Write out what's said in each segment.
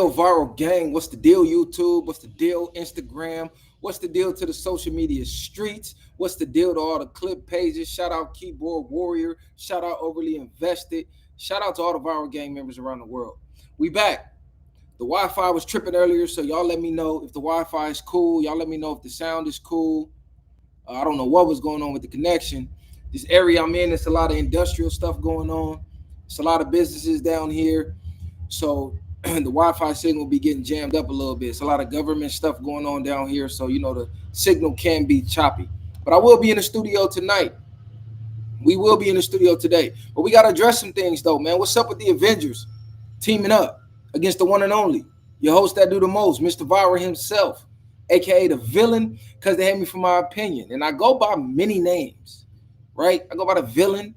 deal, viral gang? What's the deal, YouTube? What's the deal, Instagram? What's the deal to the social media streets? What's the deal to all the clip pages? Shout out Keyboard Warrior. Shout out Overly Invested. Shout out to all the viral gang members around the world. We back. The Wi-Fi was tripping earlier, so y'all let me know if the Wi-Fi is cool. Y'all let me know if the sound is cool. I don't know what was going on with the connection. This area I'm in, it's a lot of industrial stuff going on. It's a lot of businesses down here. So the Wi-Fi signal will be getting jammed up a little bit. It's a lot of government stuff going on down here. So, the signal can be choppy. But I will be in the studio tonight. We will be in the studio today. But we got to address some things, though, man. What's up with the Avengers teaming up against the one and only? Your host that do the most, Mr. Viiral himself, a.k.a. the villain, because they hate me for my opinion. And I go by many names, right? I go by the villain.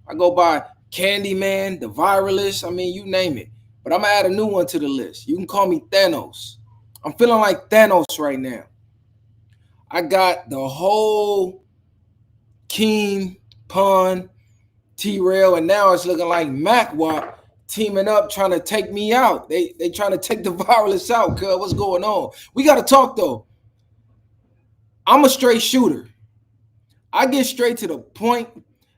I go by Candyman, the Viralist. I mean, you name it. But I'm going to add a new one to the list. You can call me Thanos. I'm feeling like Thanos right now. I got the whole Keem, Pun, T-Rail, and now it's looking like MacWap teaming up trying to take me out. They trying to take the Viralist out, cuz. What's going on? We got to talk, though. I'm a straight shooter. I get straight to the point.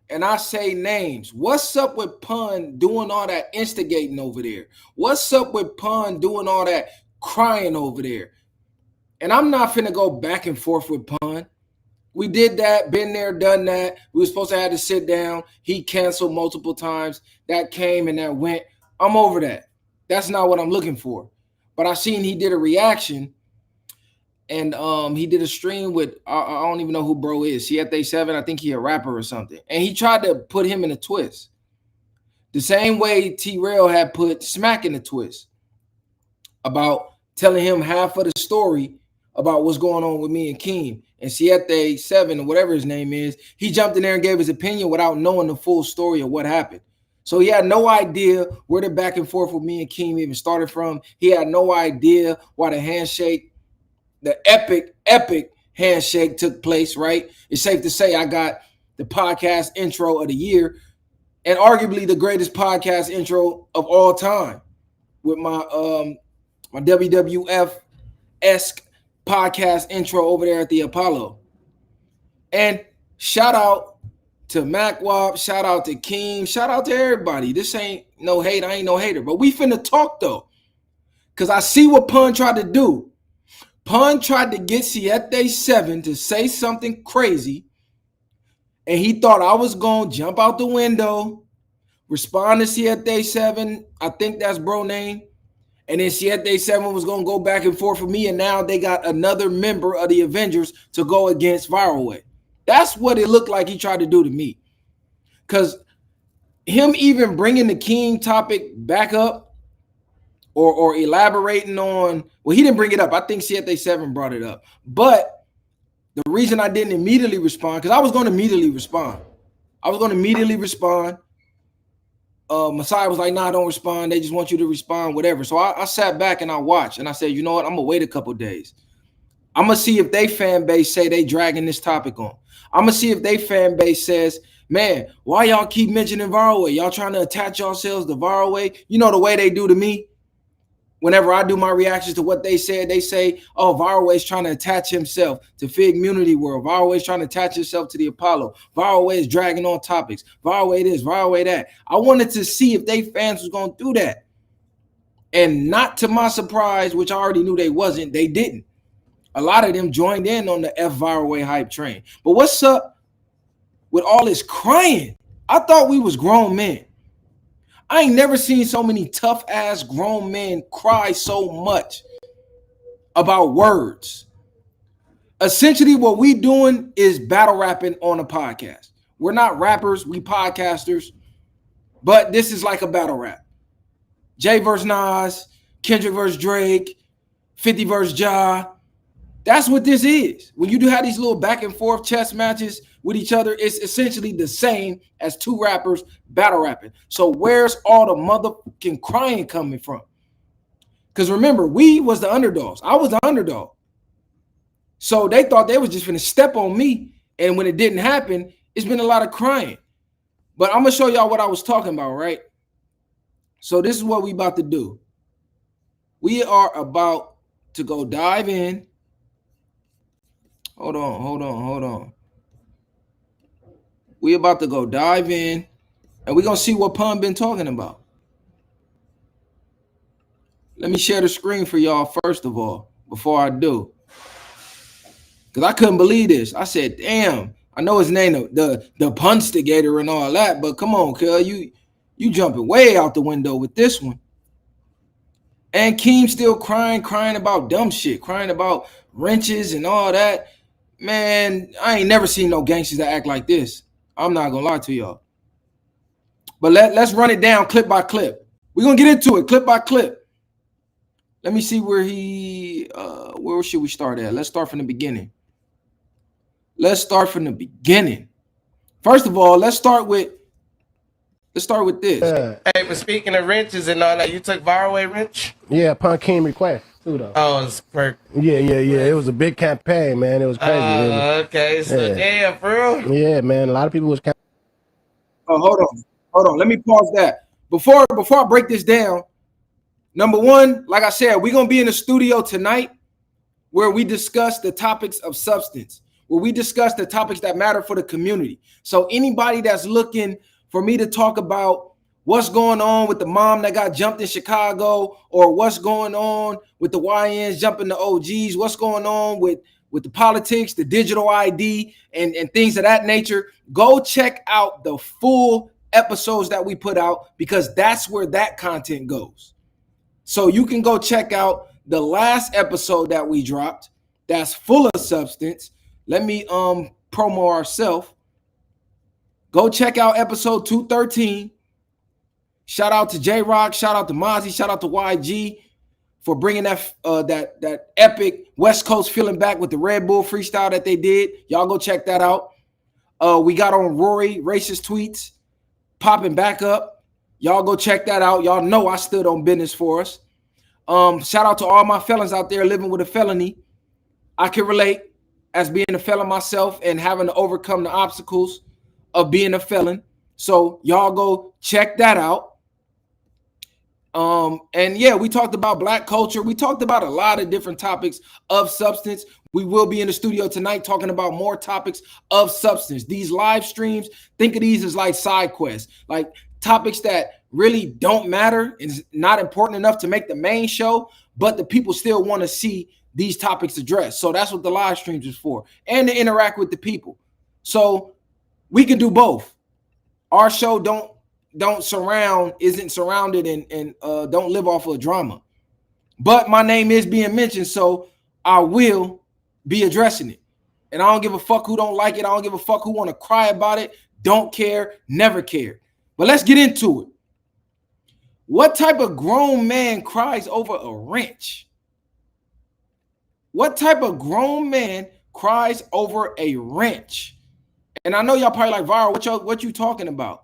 And I say names. What's up with Pun doing all that instigating over there? What's up with Pun doing all that crying over there? And I'm not finna go back and forth with Pun. We did that, been there, done that. We were supposed to have to sit down. He canceled multiple times. That came and that went. I'm over that. That's not what I'm looking for. But I seen he did a reaction. And he did a stream with, I don't even know who bro is. Siete7, I think he a rapper or something. And he tried to put him in a twist. The same way T-Rail had put Smack in a twist about telling him half of the story about what's going on with me and Keem. And Siete7, or whatever his name is, he jumped in there and gave his opinion without knowing the full story of what happened. So he had no idea where the back and forth with me and Keem even started from. He had no idea why the handshake, the epic handshake took place, right? It's safe to say I got the podcast intro of the year and arguably the greatest podcast intro of all time with my my WWF-esque podcast intro over there at the Apollo. And shout out to MacWap, shout out to Keem, shout out to everybody. This ain't no hate, I ain't no hater, but we finna talk though, because I see what Pun tried to do. Pun tried to get Siete7 to say something crazy, and he thought I was going to jump out the window, respond to Siete7, I think that's bro name, and then Siete7 was going to go back and forth with me, and now they got another member of the Avengers to go against Viral with. That's what it looked like he tried to do to me. Because him even bringing the Keem topic back up, or elaborating on, well, he didn't bring it up. I think Siete7 brought it up. But the reason I didn't immediately respond, because I was going to immediately respond. Messiah was like, nah, don't respond. They just want you to respond, whatever. So I sat back and I watched, and I said, you know what? I'm going to wait a couple days. I'm going to see if they fan base say they dragging this topic on. I'm going to see if they fan base says, man, why y'all keep mentioning Viral Way? Y'all trying to attach yourselves to Viral Way? You know the way they do to me? Whenever I do my reactions to what they said, they say, oh, Viral Way is trying to attach himself to Fig Community World. Viral Way is trying to attach himself to the Apollo. Viral Way is dragging on topics. Viral Way this, Viral Way that. I wanted to see if they fans was going to do that. And not to my surprise, which I already knew they wasn't, they didn't. A lot of them joined in on the F Viral Way hype train. But what's up with all this crying? I thought we was grown men. I ain't never seen so many tough-ass grown men cry so much about words. Essentially, what we doing is battle rapping on a podcast. We're not rappers, we podcasters, but this is like a battle rap. Jay versus Nas, Kendrick versus Drake, 50 versus Ja. That's what this is. When you do have these little back and forth chess matches with each other, it's essentially the same as two rappers battle rapping. So where's all the motherfucking crying coming from? Because remember, we was the underdogs. I was the underdog. So they thought they was just going to step on me. And when it didn't happen, it's been a lot of crying. But I'm going to show y'all what I was talking about, right? So this is what we about to do. We are about to go dive in. Hold on. We about to go dive in, and we're gonna see what Pun been talking about. Let me share the screen for y'all first of all, before I do. Because I couldn't believe this. I said, damn, I know his name, the punstigator and all that, but come on, cuz you jumping way out the window with this one. And Keem still crying about dumb shit, crying about wrenches and all that. Man, I ain't never seen no gangsters that act like this. I'm not gonna lie to y'all. But let's run it down clip by clip. We're gonna get into it clip by clip. Let me see where should we start at? Let's start from the beginning. First of all, let's start with this. Hey, but speaking of wrenches and all that, you took Viiral wrench? Yeah, upon Keem request too, though. Oh, it's perfect. Yeah. It was a big campaign, man. It was crazy. Okay. So, damn, for real? Yeah, man. A lot of people was. Oh, hold on. Let me pause that. Before I break this down, number one, like I said, we're gonna be in the studio tonight where we discuss the topics of substance, where we discuss the topics that matter for the community. So anybody that's looking for me to talk about what's going on with the mom that got jumped in Chicago, or what's going on with the YNs jumping the OGs, what's going on with the politics, the digital ID, and things of that nature, go check out the full episodes that we put out, because that's where that content goes. So you can go check out the last episode that we dropped that's full of substance. Let me promo ourselves. Go check out episode 213. Shout out to J-Rock, shout out to Mozzie, shout out to YG for bringing that epic West Coast feeling back with the Red Bull freestyle that they did. Y'all go check that out. We got on Rory racist tweets popping back up. Y'all go check that out. Y'all know I stood on business for us. Shout out to all my felons out there living with a felony. I can relate as being a felon myself and having to overcome the obstacles of being a felon. So y'all go check that out. And yeah, we talked about black culture. We talked about a lot of different topics of substance. We will be in the studio tonight talking about more topics of substance. These live streams, think of these as like side quests, like topics that really don't matter and is not important enough to make the main show, but the people still want to see these topics addressed. So that's what the live streams is for, and to interact with the people. So we can do both. Our show isn't surrounded and don't live off of drama. But my name is being mentioned, so I will be addressing it. And I don't give a fuck who don't like it. I don't give a fuck who want to cry about it. Don't care, never care. But let's get into it. What type of grown man cries over a wrench? What type of grown man cries over a wrench? And I know y'all probably like, Viiral, what you talking about?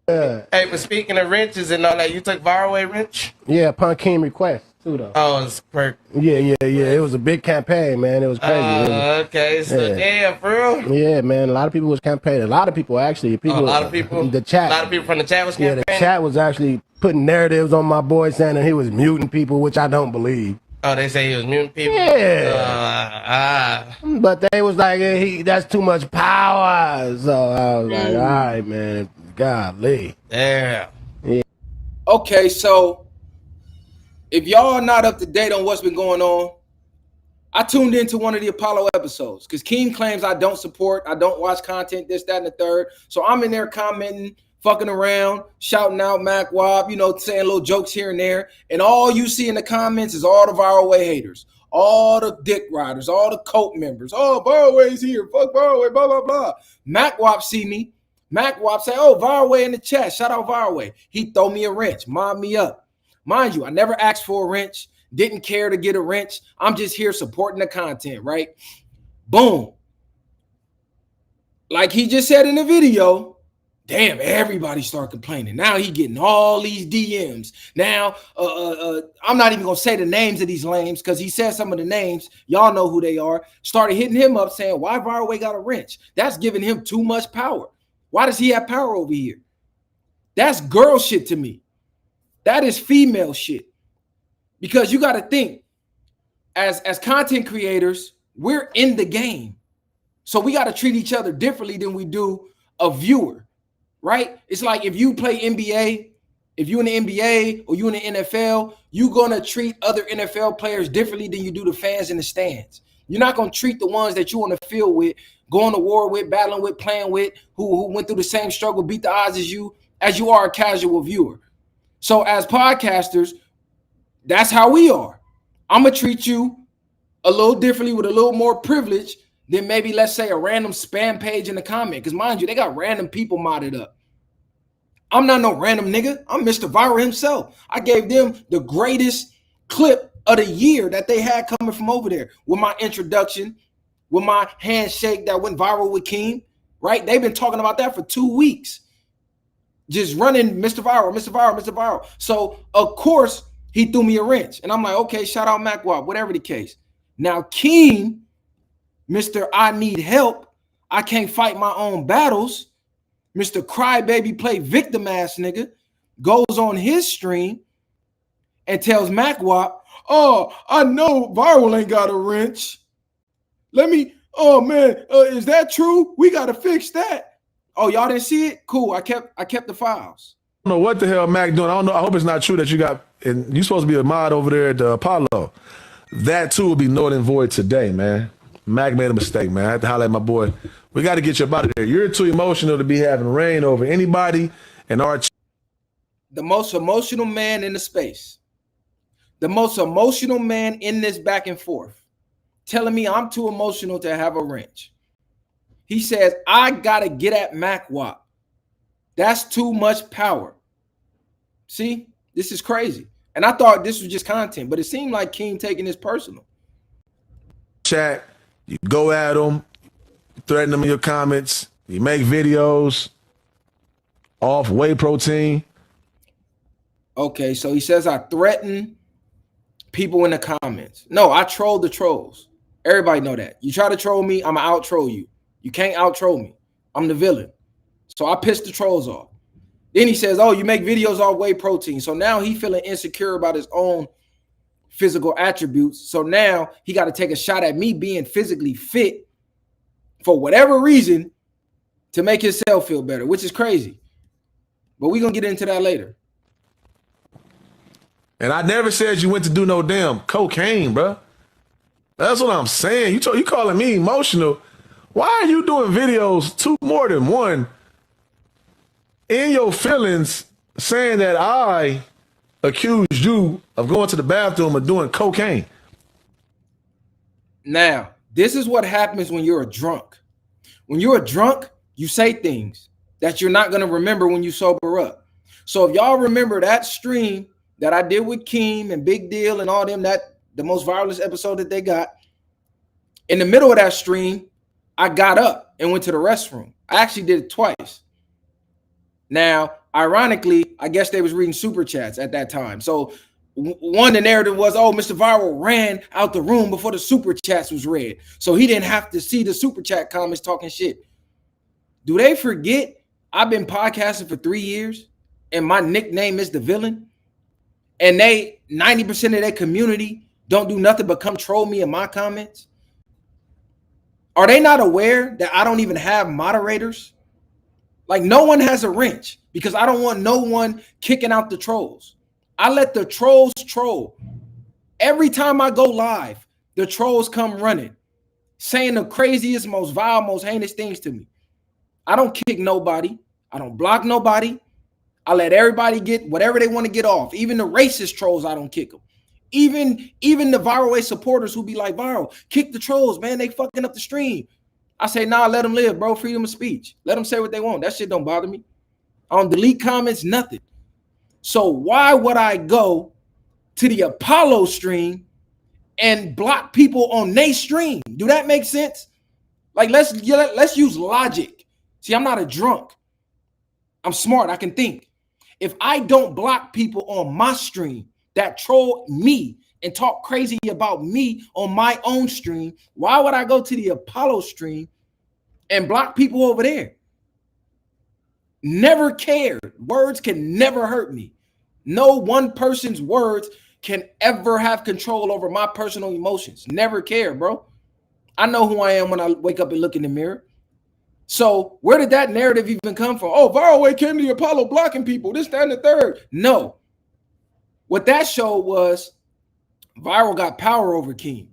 Hey, but speaking of wrenches and all that, you took Viiral wrench? Yeah, upon Keem request too, though. Oh, it's perfect. Yeah. It was a big campaign, man. It was crazy. Okay. So, damn, for real? Yeah, man. A lot of people was campaigning. A lot of people, actually. A lot of people? The chat. A lot of people from the chat was campaigning? Yeah, the chat was actually putting narratives on my boy saying that he was muting people, which I don't believe. Oh, they say he was muting people? Yeah. But they was like, that's too much power. So I was like, all right, man. Golly. Damn. Yeah. Okay, so if y'all are not up to date on what's been going on, I tuned into one of the Apollo episodes because Keem claims I don't watch content, this, that, and the third. So I'm in there commenting, fucking around, shouting out Mac Wob, saying little jokes here and there. And all you see in the comments is all the Viiral haters, all the dick riders, all the cult members. Oh, Viiral here. Fuck Viiral, blah, blah, blah. Mac Wob see me. Mac Wob say, oh, Viiral in the chat. Shout out Viiral. He throw me a wrench, mind me up. Mind you, I never asked for a wrench. Didn't care to get a wrench. I'm just here supporting the content, right? Boom. Like he just said in the video, damn, everybody start complaining. Now he getting all these DMs. Now, I'm not even going to say the names of these lames because he said some of the names. Y'all know who they are. Started hitting him up saying, why Viiral got a wrench? That's giving him too much power. Why does he have power over here? That's girl shit to me. That is female shit. Because you got to think, as content creators, we're in the game. So we got to treat each other differently than we do a viewer, right? It's like if you play NBA, if you in the NBA or you in the NFL, you're going to treat other NFL players differently than you do the fans in the stands. You're not going to treat the ones that you on the field with, going to war with, battling with, playing with, who went through the same struggle, beat the odds as you are a casual viewer. So as podcasters, that's how we are. I'm going to treat you a little differently with a little more privilege than maybe, let's say, a random spam page in the comment. Because mind you, they got random people modded up. I'm not no random nigga. I'm Mr. Viiral himself. I gave them the greatest clip of the year that they had coming from over there with my introduction, with my handshake that went viral with Keem, right? They've been talking about that for 2 weeks. Just running Mr. Viiral, Mr. Viiral, Mr. Viiral. So, of course, he threw me a wrench. And I'm like, okay, shout out MacWop, whatever the case. Now, Keem, Mr. I need help. I can't fight my own battles. Mr. Crybaby play victim ass nigga goes on his stream and tells MacWop, oh, I know Viiral ain't got a wrench. Oh man, is that true? We got to fix that. Oh, y'all didn't see it? Cool. I kept the files. I don't know what the hell Mac doing. I don't know. I hope it's not true that you got, and you're supposed to be a mod over there at the Apollo. That too will be null and void today, man. Mac made a mistake, man. I had to holler at my boy. We got to get you up out of there. You're too emotional to be having reign over anybody and our. The most emotional man in the space. The most emotional man in this back and forth. Telling me I'm too emotional to have a wrench. He says, I got to get at MacWop. That's too much power. See, this is crazy. And I thought this was just content, but it seemed like Keem taking this personal. Chat, you go at them, threaten them in your comments, you make videos off whey protein. Okay, so he says I threaten people in the comments. No, I troll the trolls. Everybody know that. You try to troll me, I'm going to out-troll you. You can't out-troll me. I'm the villain. So I pissed the trolls off. Then he says, oh, you make videos off whey protein. So now he feeling insecure about his own physical attributes. So now he got to take a shot at me being physically fit for whatever reason to make himself feel better, which is crazy. But we're going to get into that later. And I never said you went to do no damn cocaine, bro. That's what I'm saying. You calling me emotional. Why are you doing videos, two more than one, in your feelings saying that I accused you of going to the bathroom and doing cocaine? Now, this is what happens when you're a drunk. When you're a drunk, you say things that you're not going to remember when you sober up. So if y'all remember that stream that I did with Keem and Big Deal and all them, that the most viralist episode that they got, in the middle of that stream, I got up and went to the restroom. I actually did it twice. Now, ironically, I guess they was reading super chats at that time. So one, the narrative was, oh, Mr. Viiral ran out the room before the super chats was read. So he didn't have to see the super chat comments talking shit. Do they forget I've been podcasting for 3 years and my nickname is the villain? And 90% of their community don't do nothing but come troll me in my comments? Are they not aware that I don't even have moderators? Like, no one has a wrench because I don't want no one kicking out the trolls. I let the trolls troll. Every time I go live, the trolls come running, saying the craziest, most vile, most heinous things to me. I don't kick nobody. I don't block nobody. I let everybody get whatever they want to get off. Even the racist trolls, I don't kick them. Even the Viiral Way supporters who be like, Viiral, kick the trolls, man. They fucking up the stream. I say, nah, let them live, bro. Freedom of speech. Let them say what they want. That shit don't bother me. I don't delete comments, nothing. So why would I go to the Apollo stream and block people on their stream? Do that make sense? Like, let's use logic. See, I'm not a drunk. I'm smart. I can think. If I don't block people on my stream that troll me and talk crazy about me on my own stream, why would I go to the Apollo stream and block people over there? Never cared. Words can never hurt me. No one person's words can ever have control over my personal emotions. Never care, bro. I know who I am when I wake up and look in the mirror. So where did that narrative even come from? Oh, Viiral Way came to the Apollo blocking people, this, that, and the third. No. What that showed was Viiral got power over Keem.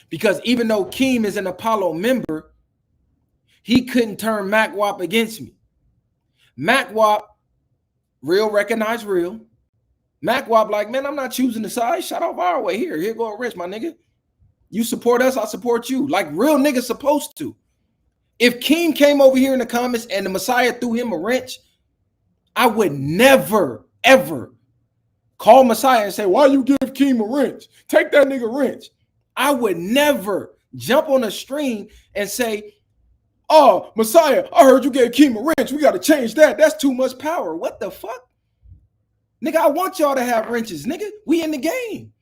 Because even though Keem is an Apollo member, he couldn't turn MacWop against me. MacWop, real recognize real. MacWop like, man, I'm not choosing the side. Shout out Viiral Way. Here go a wrench, my nigga. You support us, I support you. Like real niggas supposed to. If Keem came over here in the comments and the Messiah threw him a wrench, I would never, ever call Messiah and say, why you give Keem a wrench? Take that nigga wrench. I would never jump on a stream and say, oh, Messiah, I heard you gave Keem a wrench. We got to change that. That's too much power. What the fuck? Nigga, I want y'all to have wrenches. Nigga, we in the game.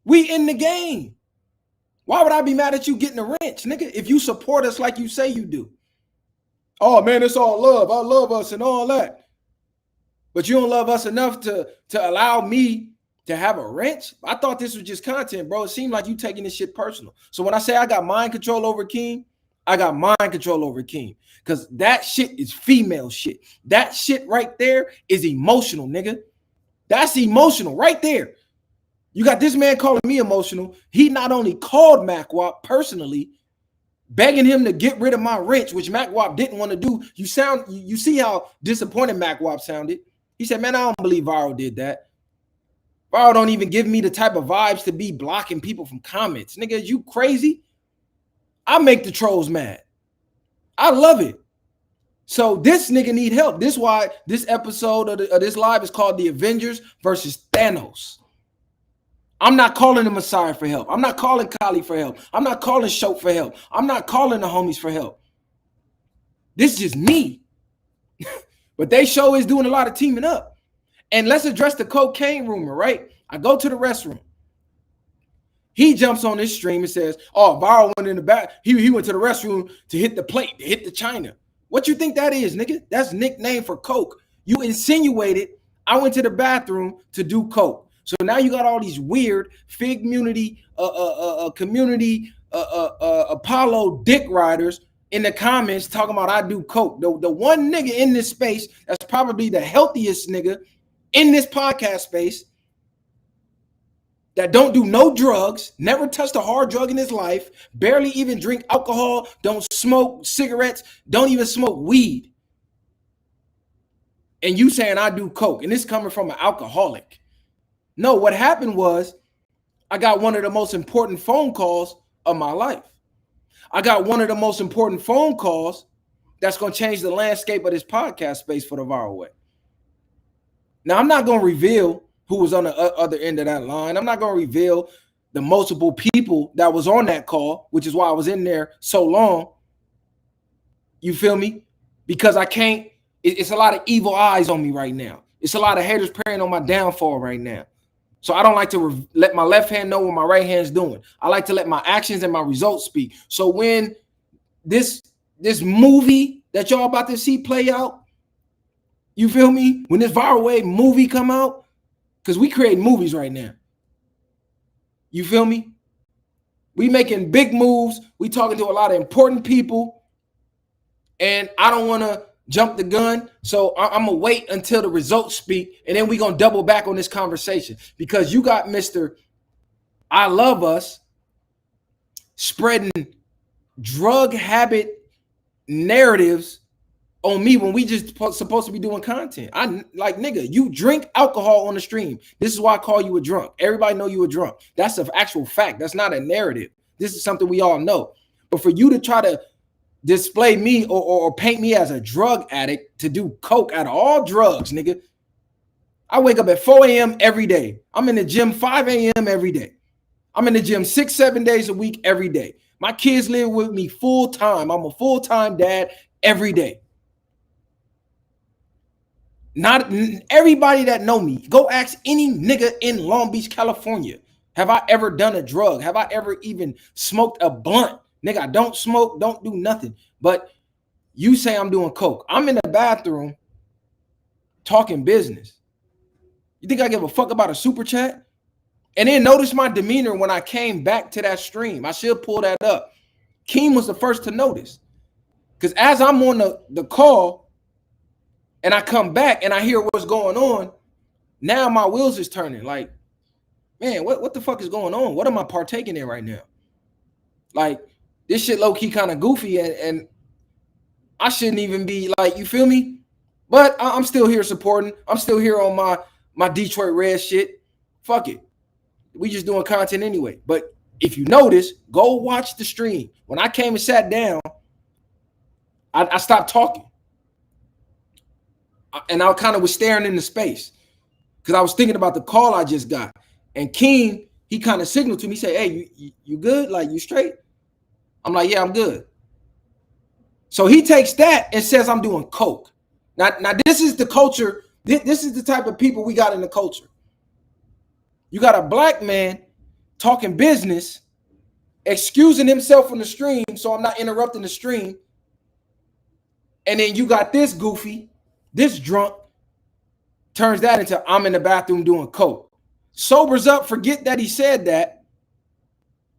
We in the game. Why would I be mad at you getting a wrench, nigga, if you support us like you say you do? Oh, man, it's all love. I love us and all that. But you don't love us enough to allow me to have a wrench? I thought this was just content, bro. It seemed like you taking this shit personal. So when I say I got mind control over Keem, I got mind control over Keem. Because that shit is female shit. That shit right there is emotional, nigga. That's emotional right there. You got this man calling me emotional. He not only called MacWop personally, begging him to get rid of my wrench, which MacWop didn't want to do. You see how disappointed MacWop sounded. He said, man, I don't believe Viiral did that. Viiral don't even give me the type of vibes to be blocking people from comments. Nigga, you crazy? I make the trolls mad. I love it. So this nigga need help. This is why this episode of this live is called The Avengers versus Thanos. I'm not calling the Messiah for help. I'm not calling Kali for help. I'm not calling Shope for help. I'm not calling the homies for help. This is just me. But they show is doing a lot of teaming up. And let's address the cocaine rumor, right? I go to the restroom. He jumps on this stream and says, oh, Viiral went in the back. He went to the restroom to hit the plate, to hit the china. What you think that is, nigga? That's nickname for coke. You insinuated I went to the bathroom to do coke. So now you got all these weird fig community, Apollo dick riders in the comments talking about I do coke. The one nigga in this space that's probably the healthiest nigga in this podcast space that don't do no drugs, never touched a hard drug in his life, barely even drink alcohol, don't smoke cigarettes, don't even smoke weed. And you saying I do coke, and this coming from an alcoholic. No, what happened was I got one of the most important phone calls of my life. I got one of the most important phone calls that's going to change the landscape of this podcast space for the Viiral Way. Now, I'm not going to reveal who was on the other end of that line. I'm not going to reveal the multiple people that was on that call, which is why I was in there so long. You feel me? Because I can't, it's a lot of evil eyes on me right now. It's a lot of haters praying on my downfall right now. So I don't like to let my left hand know what my right hand's doing. I like to let my actions and my results speak. So when this movie that y'all about to see play out, you feel me? When this Viiral Way movie come out, because we create movies right now. You feel me? We making big moves. We talking to a lot of important people. And I don't want to jump the gun. So I'm going to wait until the results speak. And then we're going to double back on this conversation. Because you got Mr. I Love Us spreading drug habit narratives on me when we just supposed to be doing content. I like, nigga, you drink alcohol on the stream. This is why I call you a drunk. Everybody know you a drunk. That's an actual fact. That's not a narrative. This is something we all know. But for you to try to display me or paint me as a drug addict to do coke out of all drugs, nigga. I wake up at 4 a.m. every day. I'm in the gym 5 a.m. every day. I'm in the gym 6-7 days a week every day. My kids live with me full time. I'm a full-time dad every day. Not everybody that know me, go ask any nigga in Long Beach, California. Have I ever done a drug? Have I ever even smoked a blunt? Nigga, I don't smoke, don't do nothing. But you say I'm doing coke. I'm in the bathroom talking business. You think I give a fuck about a super chat? And then notice my demeanor when I came back to that stream. I should pull that up. Keem was the first to notice. Because as I'm on the call and I come back and I hear what's going on, now my wheels is turning. Like, man, what the fuck is going on? What am I partaking in right now? Like, this shit low-key kind of goofy, and I shouldn't even be like, you feel me? But I'm still here supporting. I'm still here on my Detroit Red shit. Fuck it. We just doing content anyway. But if you notice, go watch the stream. When I came and sat down, I stopped talking. And I kind of was staring into space because I was thinking about the call I just got. And Keem, he kind of signaled to me, say, hey, you good? Like, you straight? I'm like, yeah, I'm good. So he takes that and says I'm doing coke. Now this is the culture. This is the type of people we got in the culture. You got a black man talking business, excusing himself from the stream, so I'm not interrupting the stream. And then you got this goofy, this drunk, turns that into I'm in the bathroom doing coke. Sobers up, forget that he said that.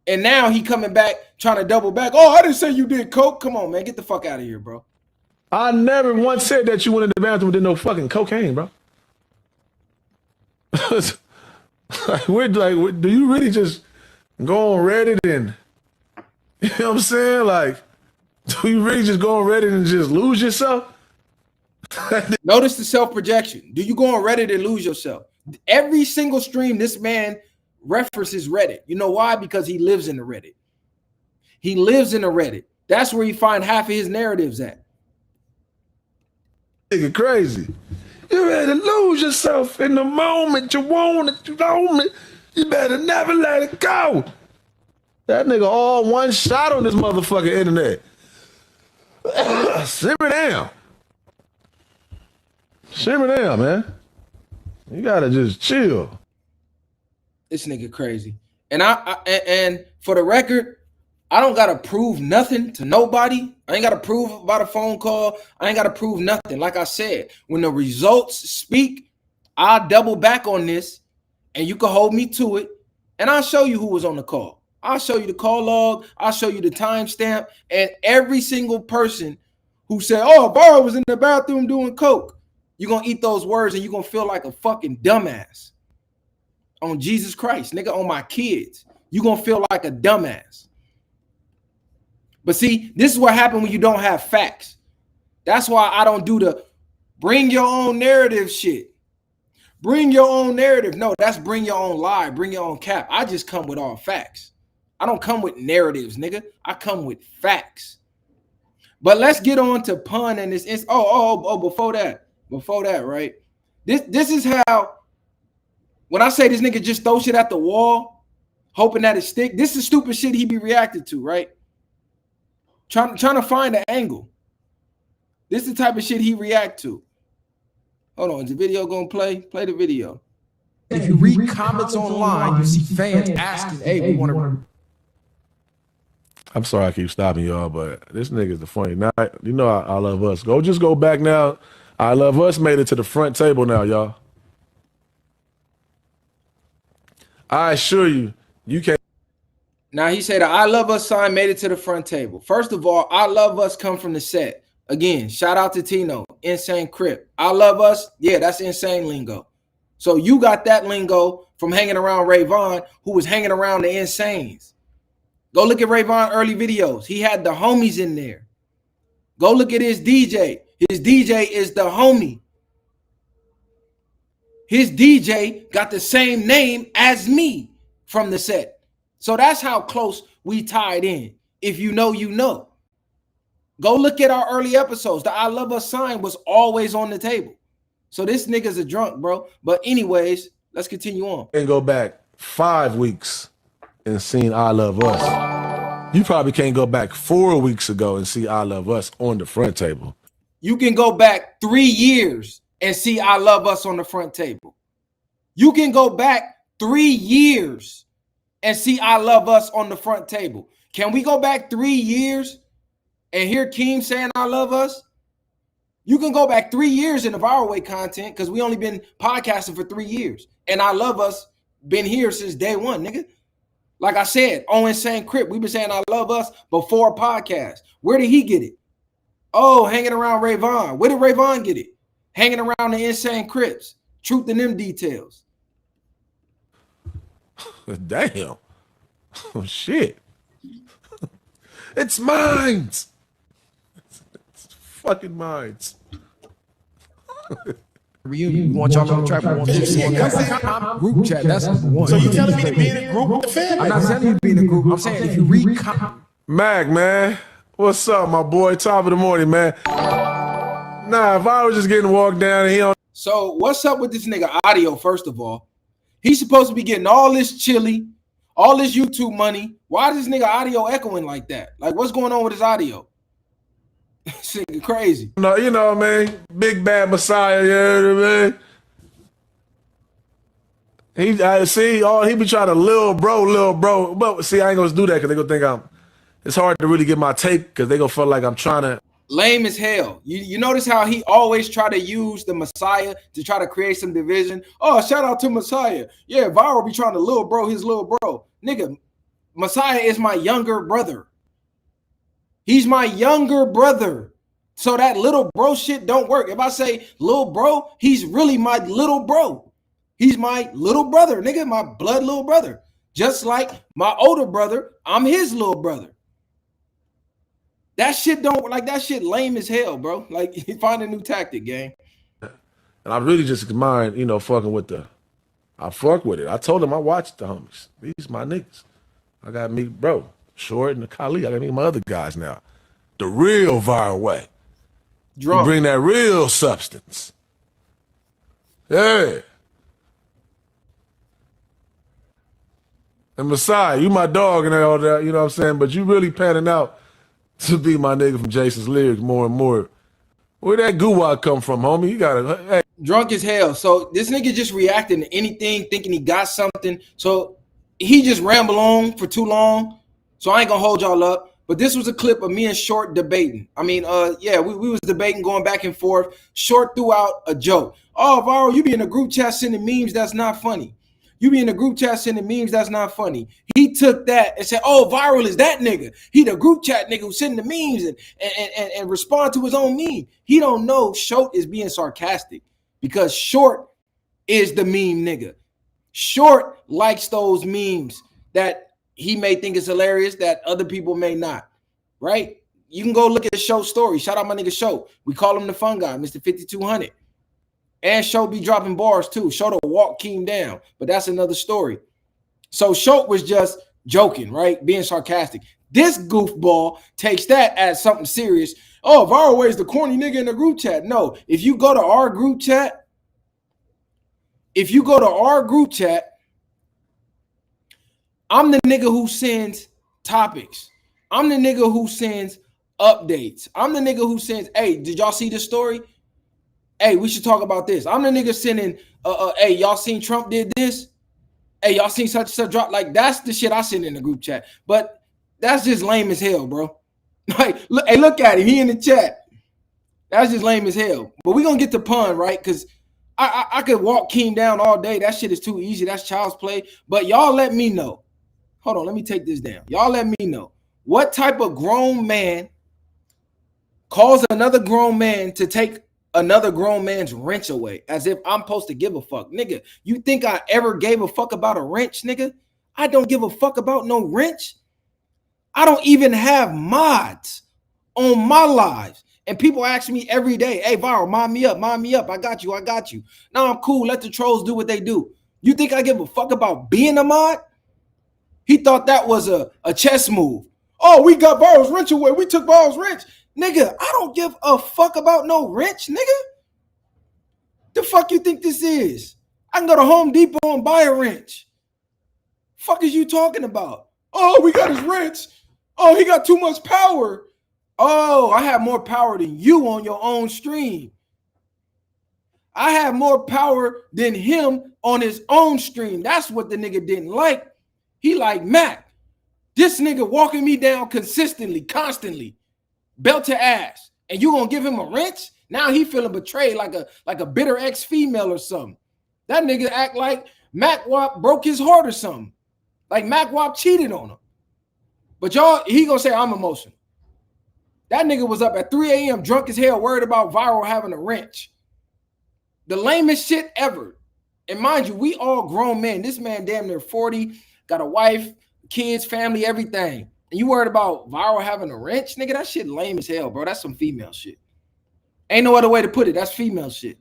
And now he coming back, trying to double back. Oh, I didn't say you did coke. Come on, man. Get the fuck out of here, bro. I never once said that you went in the bathroom and did no fucking cocaine, bro. Do you really just go on Reddit and, you know what I'm saying? Like, do you really just go on Reddit and just lose yourself? Notice the self-projection. Do you go on Reddit and lose yourself? Every single stream, this man references Reddit. You know why? Because he lives in the Reddit. He lives in the Reddit. That's where you find half of his narratives at. Nigga crazy. You better lose yourself in the moment you want it, you know it. You better never let it go. That nigga all one shot on this motherfucking internet. Simmer down. Simmer down, man. You gotta just chill. This nigga crazy. And and for the record, I don't gotta prove nothing to nobody. I ain't gotta prove about a phone call. I ain't gotta prove nothing. Like I said, when the results speak, I'll double back on this and you can hold me to it. And I'll show you who was on the call. I'll show you the call log. I'll show you the timestamp. And every single person who said, oh, Viiral was in the bathroom doing coke, you're gonna eat those words and you're gonna feel like a fucking dumbass. On Jesus Christ, nigga, on my kids. You're gonna feel like a dumbass. But see, this is what happens when you don't have facts. That's why I don't do the bring your own narrative shit. Bring your own narrative. No, that's bring your own lie, bring your own cap. I just come with all facts. I don't come with narratives, nigga. I come with facts. But let's get on to pun and this. Before that, right? This is how, when I say this nigga just throw shit at the wall, hoping that it stick, this is stupid shit he be reacted to, right? Trying to find an angle. This is the type of shit he react to. Hold on, is the video gonna play? Play the video. If you read comments online, you see fans asking, hey, we want to... I'm sorry I keep stopping y'all, but this nigga's the funny. Now, you know I Love Us. Just go back now. I Love Us made it to the front table now, y'all. I assure you, you can't. Now he said the I Love Us sign made it to the front table. First of all, I Love Us come from the set. Again, shout out to Tino, Insane Crip. I Love Us, yeah, that's insane lingo. So you got that lingo from hanging around Rayvon, who was hanging around the Insanes. Go look at Rayvon early videos. He had the homies in there. Go look at his DJ. His DJ is the homie. His DJ got the same name as me from the set. So that's how close we tied in. If you know, you know. Go look at our early episodes. The I Love Us sign was always on the table. So this nigga's a drunk, bro. But anyways, let's continue on. And go back 5 weeks and seen I Love Us. You probably can't go back 4 weeks ago and see I Love Us on the front table. You can go back 3 years and see I Love Us on the front table. You can go back 3 years and see I Love Us on the front table. Can we go back 3 years and hear Keem saying I love us? You can go back 3 years in the viral way content because we only been podcasting for 3 years. And I love us, been here since day one, nigga. Like I said, on Insane Crip, we've been saying I love us before podcast. Where did he get it? Oh, hanging around Rayvon. Where did Rayvon get it? Hanging around the Insane Crips. Truth in them details. Damn. Oh, shit. It's mines. It's fucking mines. Reunion. You want y'all on the track? Group chat. That's number one. So you telling me to be in a group with the family? I'm not telling you to be in a group. I'm saying if you read. Mac, man. What's up, my boy? Top of the morning, man. Nah, if I was just getting walked down and he on. So what's up with this nigga audio, first of all? He's supposed to be getting all this chili, all this YouTube money. Why is this nigga audio echoing like that? Like, what's going on with his audio? This nigga crazy. No, you know, man. Big bad Messiah, you know what I mean? He be trying to little bro. But see, I ain't gonna do that because they gonna think it's hard to really get my take because they gonna feel like I'm trying to. Lame as hell. You notice how he always try to use the Messiah to try to create some division. Oh, shout out to Messiah. Yeah, Viral be trying to little bro his little bro. Nigga, Messiah is my younger brother. He's my younger brother. So that little bro shit don't work. If I say little bro, he's really my little bro. He's my little brother, nigga, my blood little brother. Just like my older brother, I'm his little brother. That shit don't like that shit lame as hell, bro. Like, find a new tactic, gang. And I really just mind, fucking with I fuck with it. I told him I watched the homies. These my niggas. I got to meet bro, Short and the Kali. I got to meet my other guys now. The real viral way. Drunk. Bring that real substance. Yeah. And Messiah, you my dog and all that, you know what I'm saying? But you really panning out to be my nigga from Jason's Lyrics more and more. Where that goo-wad come from, homie? You gotta, hey. Drunk as hell. So this nigga just reacting to anything, thinking he got something. So he just ramble on for too long. So I ain't gonna hold y'all up. But this was a clip of me and Short debating. I mean, we was debating, going back and forth. Short threw out a joke. Oh, Viral, you be in a group chat sending memes, that's not funny. You be in a group chat sending memes, that's not funny. He took that and said, oh, Viral is that nigga. He the group chat nigga who sending the memes and respond to his own meme. He don't know Short is being sarcastic because Short is the meme nigga. Short likes those memes that he may think is hilarious that other people may not, right? You can go look at Show's story. Shout out my nigga Show. We call him the fun guy, Mr 5200. And Show be dropping bars too. Show to walk Keem down, but that's another story. So Show was just joking, right? Being sarcastic. This goofball takes that as something serious. Oh, Viral Way is the corny nigga in the group chat. No, if you go to our group chat, I'm the nigga who sends topics. I'm the nigga who sends updates. I'm the nigga who sends, hey, did y'all see this story? Hey, we should talk about this. I'm the nigga sending, hey, y'all seen Trump did this? Hey, y'all seen such and such drop? Like, that's the shit I send in the group chat. But that's just lame as hell, bro. Like, look at him. He in the chat. That's just lame as hell. But we gonna get the pun, right? Because I could walk Keem down all day. That shit is too easy. That's child's play. But y'all let me know. Hold on, let me take this down. Y'all let me know. What type of grown man calls another grown man to take another grown man's wrench away as if I'm supposed to give a fuck? Nigga, you think I ever gave a fuck about a wrench, nigga? I don't give a fuck about no wrench. I don't even have mods on my lives. And people ask me every day, hey, Viral, mind me up. I got you. Now I'm cool. Let the trolls do what they do. You think I give a fuck about being a mod? He thought that was a chess move. Oh, we got Viral's wrench away. We took Viral's wrench. Nigga, I don't give a fuck about no wrench, nigga. The fuck you think this is? I can go to Home Depot and buy a wrench. Fuck is you talking about? Oh, we got his wrench. Oh, he got too much power. Oh, I have more power than you on your own stream. I have more power than him on his own stream. That's what the nigga didn't like. He like, Mac, this nigga walking me down consistently, constantly, belt to ass, and you gonna give him a wrench? Now he feeling betrayed like a bitter ex-female or something. That nigga act like Mac Wop broke his heart or something. Like Mac Wop cheated on him. But y'all, he gonna say I'm emotional. That nigga was up at 3 a.m. drunk as hell, worried about Viral having a wrench. The lamest shit ever. And mind you, we all grown men. This man damn near 40, got a wife, kids, family, everything. And you worried about Viral having a wrench? Nigga, that shit lame as hell, bro. That's some female shit. Ain't no other way to put it. That's female shit.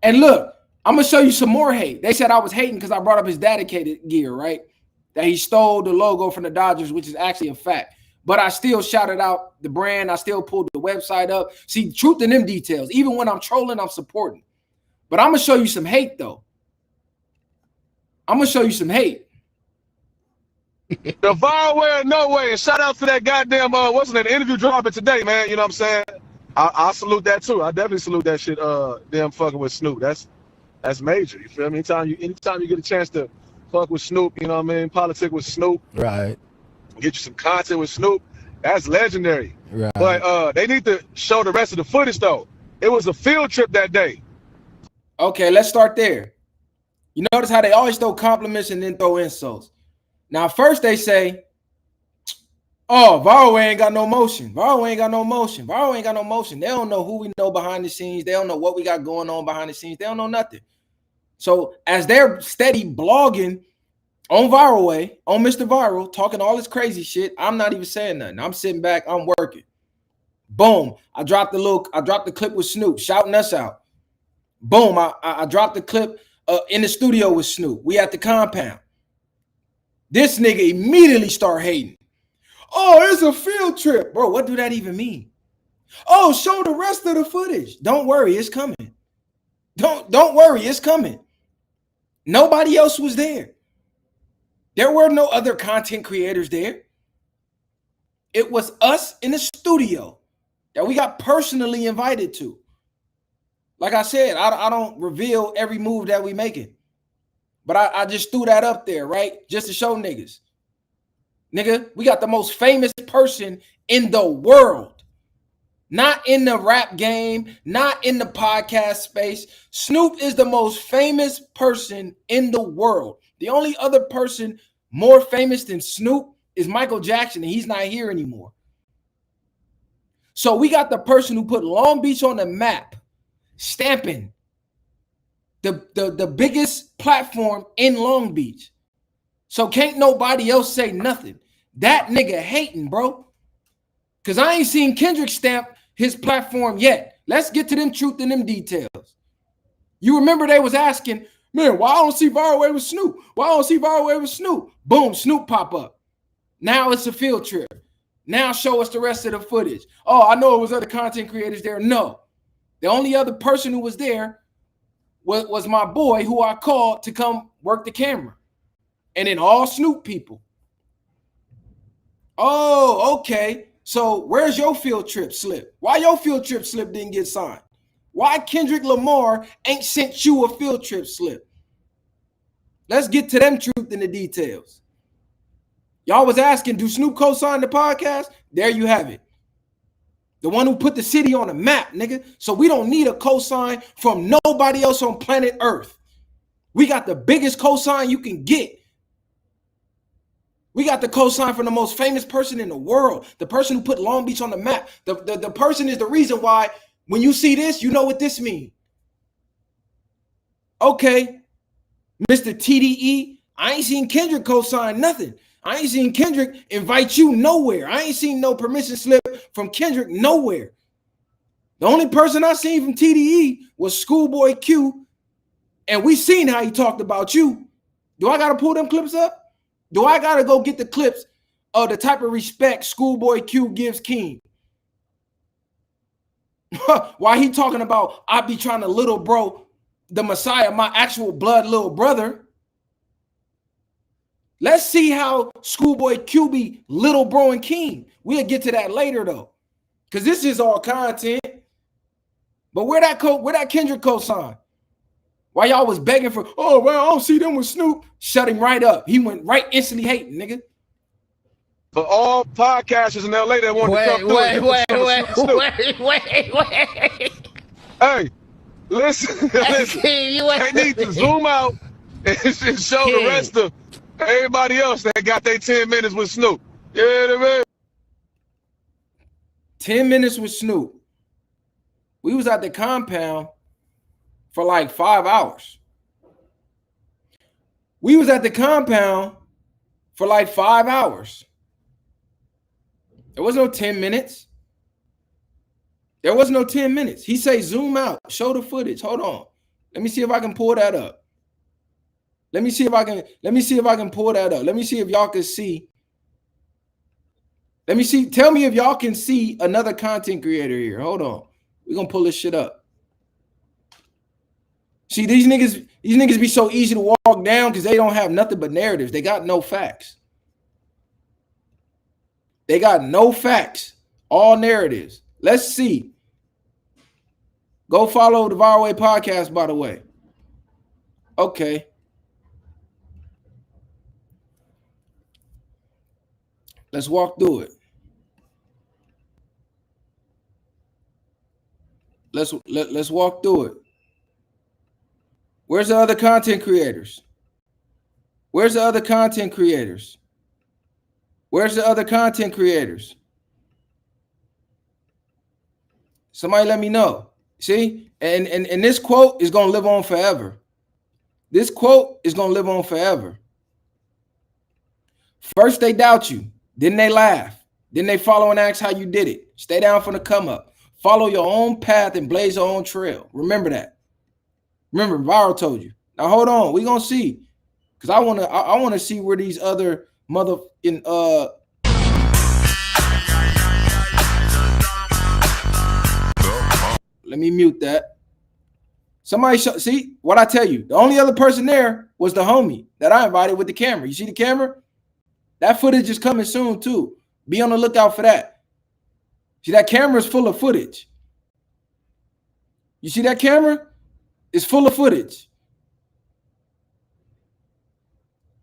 And look, I'm going to show you some more hate. They said I was hating because I brought up his dedicated gear, right? That he stole the logo from the Dodgers, which is actually a fact. But I still shouted out the brand. I still pulled the website up. See, truth in them details. Even when I'm trolling, I'm supporting. But I'm going to show you some hate, though. I'm going to show you some hate. The Viral way or no way. And shout out to that goddamn, wasn't that interview dropping today, man? You know what I'm saying? I salute that, too. I definitely salute that shit, them fucking with Snoop. That's major. You feel me? Anytime you get a chance to fuck with Snoop, you know what I mean? Politic with Snoop. Right. Get you some content with Snoop. That's legendary. Right. But they need to show the rest of the footage, though. It was a field trip that day. Okay, let's start there. You notice how they always throw compliments and then throw insults. Now, first they say, oh, Viral ain't got no motion. Viral ain't got no motion. Viral ain't got no motion. They don't know who we know behind the scenes. They don't know what we got going on behind the scenes. They don't know nothing. So as they're steady blogging on Viral Way, on Mr. Viiral, talking all this crazy shit, I'm not even saying nothing. I'm sitting back. I'm working. Boom. I dropped the clip with Snoop, shouting us out. Boom. I dropped the clip in the studio with Snoop. We at the compound. This nigga immediately start hating. Oh, it's a field trip. Bro, what do that even mean? Oh, show the rest of the footage. Don't worry, it's coming. Don't worry, it's coming. Nobody else was there. There were no other content creators there. It was us in the studio that we got personally invited to. Like I said, I don't reveal every move that we making. But I just threw that up there, right? Just to show niggas. Nigga, we got the most famous person in the world. Not in the rap game, not in the podcast space. Snoop is the most famous person in the world. The only other person more famous than Snoop is Michael Jackson, and he's not here anymore. So we got the person who put Long Beach on the map, stamping the biggest platform in Long Beach. So can't nobody else say nothing. That nigga hating, bro. Because I ain't seen Kendrick stamp his platform yet. Let's get to them truth and them details. You remember they was asking, man, why I don't see Viral Way with Snoop? Why I don't see Viral Way with Snoop? Boom, Snoop pop up. Now it's a field trip. Now show us the rest of the footage. Oh, I know it was other content creators there. No. The only other person who was there was my boy who I called to come work the camera. And then all Snoop people. Oh, okay. So where's your field trip slip? Why your field trip slip didn't get signed? Why Kendrick Lamar ain't sent you a field trip slip? Let's get to them truth in the details. Y'all was asking, do Snoop co-sign the podcast? There you have it. The one who put the city on the map, nigga. So we don't need a cosign from nobody else on planet Earth. We got the biggest cosign you can get. We got the cosign from the most famous person in the world. The person who put Long Beach on the map. The person is the reason why when you see this, you know what this means. Okay, Mr. TDE, I ain't seen Kendrick cosign nothing. I ain't seen Kendrick invite you nowhere. I ain't seen no permission slip from Kendrick nowhere. The only person I seen from TDE was Schoolboy Q, and we seen how he talked about you. Do I got to pull them clips up? Do I got to go get the clips of the type of respect Schoolboy Q gives Keem? Why he talking about I be trying to little bro the Messiah, my actual blood little brother. Let's see how Schoolboy Q be little bro and Keem. We'll get to that later though, because this is all content. But where that Kendrick cosign? Why y'all was begging for? Oh well, I don't see them with Snoop. Shut him right up. He went right instantly hating, nigga. for all podcasters in LA that want to come through and get Snoop. Hey, listen, listen. They need to zoom out and show the rest of everybody else that got their 10 minutes with Snoop. Yeah, man. 10 minutes with Snoop. We was at the compound for like 5 hours. We was at the compound for like 5 hours. There was no 10 minutes. There was no 10 minutes. He say zoom out, show the footage. Hold on. Let me see if I can pull that up. Let me see if I can pull that up. Let me see if y'all can see. Let me see. Tell me if y'all can see another content creator here. Hold on. We're gonna pull this shit up. See, these niggas be so easy to walk down because they don't have nothing but narratives. They got no facts. They got no facts. All narratives. Let's see. Go follow the Viiral Way podcast, by the way. Okay. Let's walk through it. Let's walk through it. Where's the other content creators? Where's the other content creators? Where's the other content creators? Somebody let me know. See? And this quote is going to live on forever. This quote is going to live on forever. First they doubt you, then they laugh, then they follow and ask how you did it. Stay down from the come up. Follow your own path and blaze your own trail. Remember that. Remember, Viiral told you. Now hold on, we gonna see, cause I wanna see where these other motherfucking Let me mute that. Somebody see what I tell you. The only other person there was the homie that I invited with the camera. You see the camera? That footage is coming soon too. Be on the lookout for that. See, that camera is full of footage. You see that camera? It's full of footage.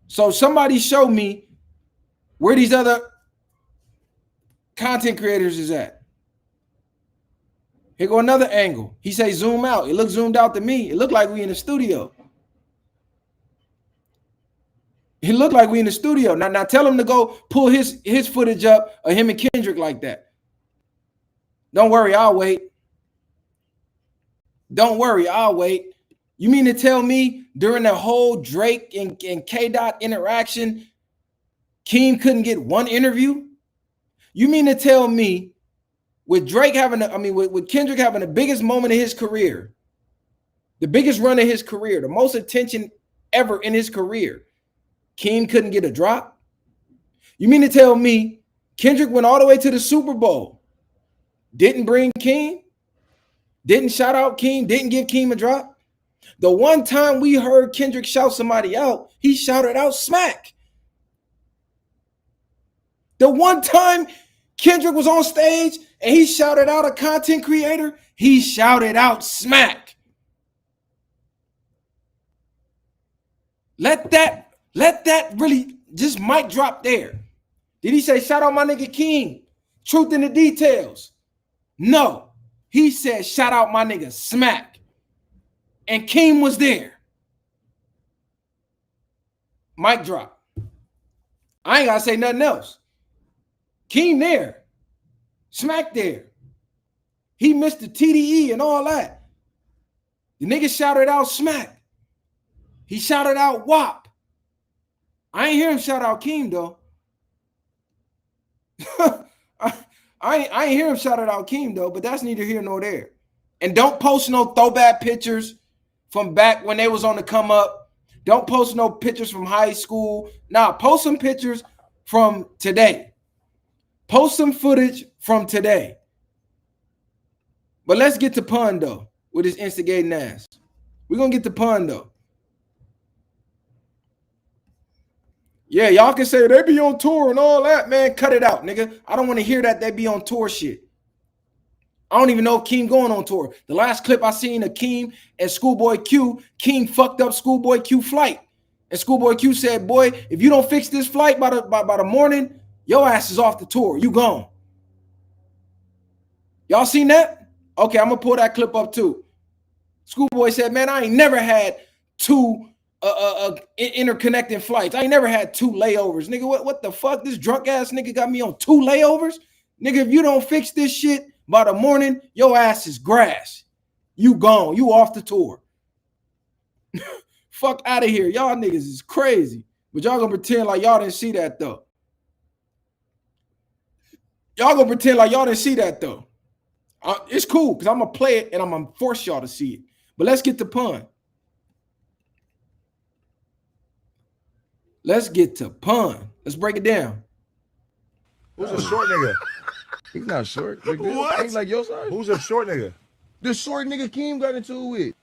So somebody show me where these other content creators is at. Here go another angle. He say zoom out. It looks zoomed out to me. It looked like we in the studio. It looked like we in the studio. Now tell him to go pull his footage up of him and Kendrick like that. Don't worry, I'll wait. Don't worry, I'll wait. You mean to tell me during the whole Drake and K-Dot interaction, Keem couldn't get one interview? You mean to tell me with Drake having, with Kendrick having the biggest moment of his career, the biggest run of his career, the most attention ever in his career, Keem couldn't get a drop? You mean to tell me Kendrick went all the way to the Super Bowl, didn't bring Keem, didn't shout out Keem, didn't give Keem a drop? The one time we heard Kendrick shout somebody out, he shouted out Smack. The one time Kendrick was on stage and he shouted out a content creator, he shouted out Smack. Let that really just mic drop there. Did he say shout out my nigga Keem? Truth in the details. No. He said shout out my nigga Smack. And Keem was there. Mic drop. I ain't gotta say nothing else. Keem there. Smack there. He missed the TDE and all that. The nigga shouted out Smack. He shouted out WAP. I ain't hear him shout out Keem though. I ain't hear him shout out Keem though, but that's neither here nor there. And don't post no throwback pictures from back when they was on the come up. Don't post no pictures from high school. Nah, post some pictures from today. Post some footage from today. But let's get to Pun though with his instigating ass. We're gonna get to Pun though. Yeah, y'all can say they be on tour and all that, man. Cut it out, nigga. I don't want to hear that they be on tour shit. I don't even know if Keem going on tour. The last clip I seen of Keem and Schoolboy Q, Keem fucked up Schoolboy Q flight. And Schoolboy Q said, boy, if you don't fix this flight by the morning, Your ass is off the tour. You gone. Y'all seen that? Okay, I'm gonna pull that clip up too. Schoolboy said, man, I ain't never had two interconnecting flights. I ain't never had 2 layovers. Nigga, what the fuck? This drunk ass nigga got me on 2 layovers? Nigga, if you don't fix this shit by the morning, your ass is grass. You gone. You off the tour. Fuck out of here. Y'all niggas is crazy. But y'all gonna pretend like y'all didn't see that though. Y'all gonna pretend like y'all didn't see that though. It's cool because I'm gonna play it and I'm gonna force y'all to see it. But let's get to pun. Let's get to pun. Let's break it down. Who's a short nigga? He's not short. Like What? Ain't like your size. Who's a short nigga? The short nigga Keem got into it with.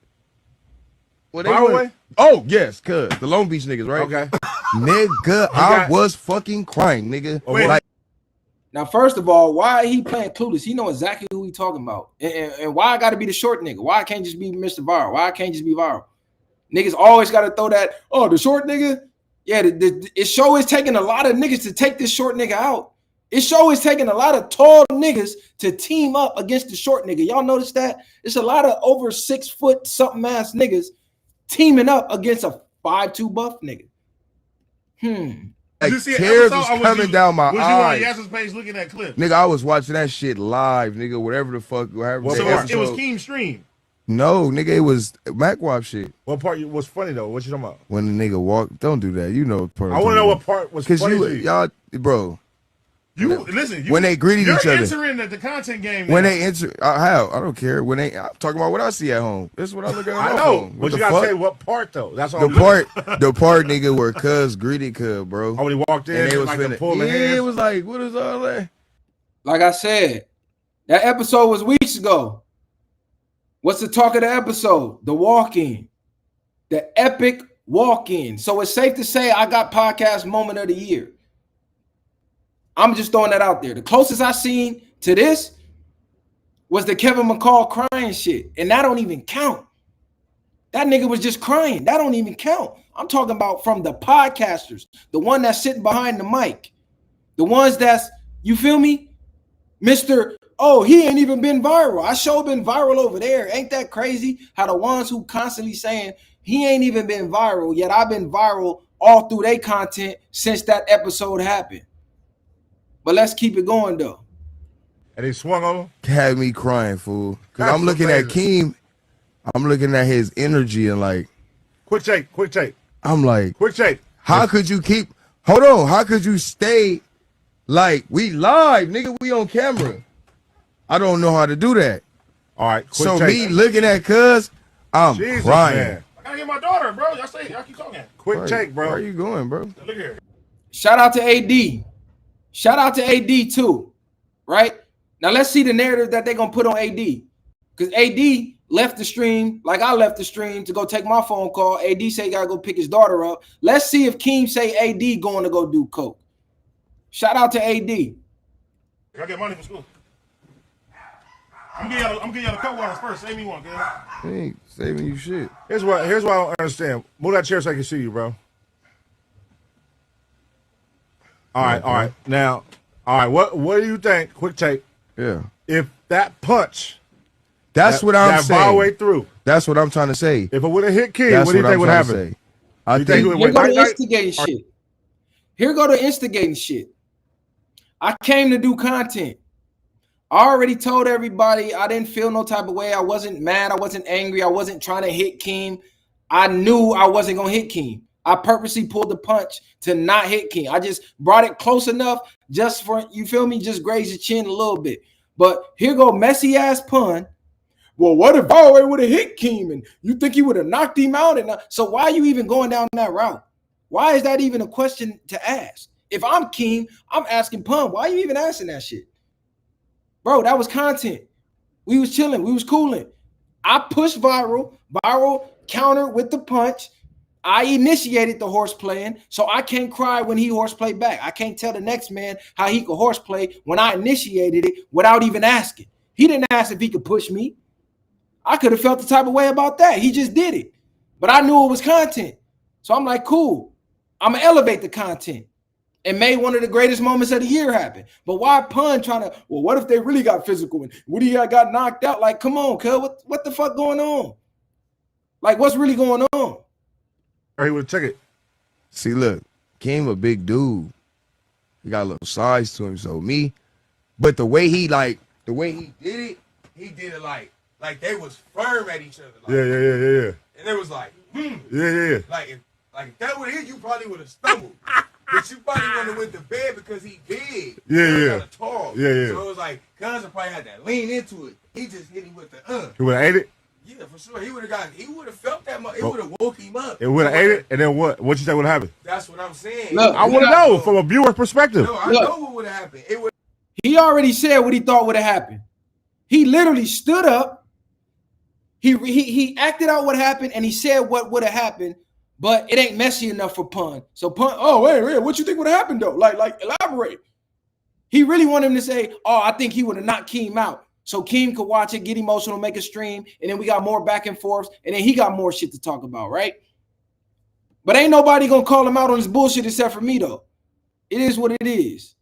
Well, Viiral? Oh, yes, cuz. The Long Beach niggas, right? Okay. Nigga, I was fucking crying, nigga. Wait. Like, Now, first of all, why he playing clueless? He know exactly who he talking about. And why I got to be the short nigga? Why I can't just be Mr. Viiral? Why I can't just be Viiral? Niggas always got to throw that, oh, the short nigga? Yeah, it show is taking a lot of niggas to take this short nigga out. It show is taking a lot of tall niggas to team up against the short nigga. Y'all notice that? It's a lot of over 6 foot something ass niggas teaming up against a 5'2" buff nigga. like you see an tears episode, was or was coming you- down my Was you on eyes. Yasser's page looking at clips? Nigga, I was watching that shit live, nigga, whatever the fuck. Whatever So the it was episode. Keem stream. No, nigga, it was MacWap shit. What part was funny though? What you talking about? When the nigga walked, don't do that. You know what part. I want to know what part was funny Because to you. y'all, bro, You listen. You, when they greeted you're each other. entering the content game. when now. they enter, how? I don't care. When they, I'm talking about what I see at home. This is what I look at. I my know, phone. but What you the gotta fuck? say what part though. That's all. The part, nigga, where Cuz greeted Cuz, bro. Oh, when he walked in, And they was like finna, the pulling yeah, hands. it was like, what is all that? Like I said, that episode was weeks ago. What's the talk of the episode? The walk-in. The epic walk-in. So it's safe to say I got podcast moment of the year. I'm just throwing that out there. The closest I seen to this was the Kevin McCall crying shit. And that don't even count. That nigga was just crying. That don't even count. I'm talking about from the podcasters. The one that's sitting behind the mic. The ones that's, you feel me? Mr. Oh, he ain't even been viral. I sure been viral over there. Ain't that crazy? How the ones who constantly saying he ain't even been viral, yet I've been viral all through their content since that episode happened. But let's keep it going though. And he swung on him. Had me crying, fool. Because That's I'm looking at amazing. Keem. I'm looking at his energy and like, Quick take. I'm like, Quick take. how could you keep, hold on, how could you stay like, we live, nigga, we on camera. I don't know how to do that. All right. Quick So take. me looking at Cuz, I'm Jesus, crying. man. I gotta get my daughter, bro. Y'all keep talking. Quick take, bro. Where are you going, bro? Look here. Shout out to AD. Shout out to AD too, right? Now let's see the narrative that they're gonna put on AD. Because AD left the stream like I left the stream to go take my phone call. AD say he gotta go pick his daughter up. Let's see if Keem say AD going to go do coke. Shout out to AD. I get money for school. I'm getting y'all the coke waters first. Save me one, girl. He ain't saving you shit. Here's what I don't understand. Move that chair so I can see you, bro. All right. Now, what do you think? Quick take. Yeah. If that punch, That's what I'm that saying. Viiral way through. That's what I'm trying to say. If it would have hit Keem, That's what do you think I'm would trying happen? to say. I You think think it Here would go the night-night? instigating shit. Here go the instigating shit. I came to do content. I already told everybody I didn't feel no type of way. I wasn't mad. I wasn't angry. I wasn't trying to hit Keem. I knew I wasn't going to hit Keem. I purposely pulled the punch to not hit Keem. I just brought it close enough just for, you feel me, just graze your chin a little bit. But here go messy ass pun. Well, what if Viiral would have hit Keem and you think he would have knocked him out? And so why are you even going down that route? Why is that even a question to ask? If I'm Keem, I'm asking pun. Why are you even asking that shit? Bro, that was content. We was chilling. We was cooling. I pushed Viiral. Viiral countered with the punch. I initiated the horseplaying, so I can't cry when he horseplay back. I can't tell the next man how he could horseplay when I initiated it without even asking. He didn't ask if he could push me. I could have felt the type of way about that. He just did it. But I knew it was content. So I'm like, cool. I'm going to elevate the content. and made one of the greatest moments of the year happen. But why Pun trying to, well, what if they really got physical and Woody got knocked out? Like, come on, cuz, what the fuck going on? Like, what's really going on? Or he would check it. See, look, Keem a big dude. He got a little size to him, so but the way he did it like they was firm at each other. Like, Yeah. And it was like, Yeah. Like if that would hit, you probably would have stumbled. But you probably wouldn't have went to bed because he big. Yeah. Kind of tall. Yeah. So it was like, Cousin probably had to lean into it. He just hit him with the He would have ate it? Yeah, for sure. He would have felt that much. It would have woke him up. It would have ate it, and then what? What you think would have happened? That's what I'm saying. Look, I want to know from a viewer's perspective. No, I know what would have happened. He already said what he thought would have happened. He literally stood up. He acted out what happened, and he said what would have happened, but it ain't messy enough for Pun. So Pun, oh, wait, what you think would have happened, though? Like, elaborate. He really wanted him to say, oh, I think he would have knocked Keem out. So Keem could watch it, get emotional, make a stream, and then we got more back and forth, and then he got more shit to talk about, right? But ain't nobody gonna call him out on his bullshit except for me, though. It is what it is.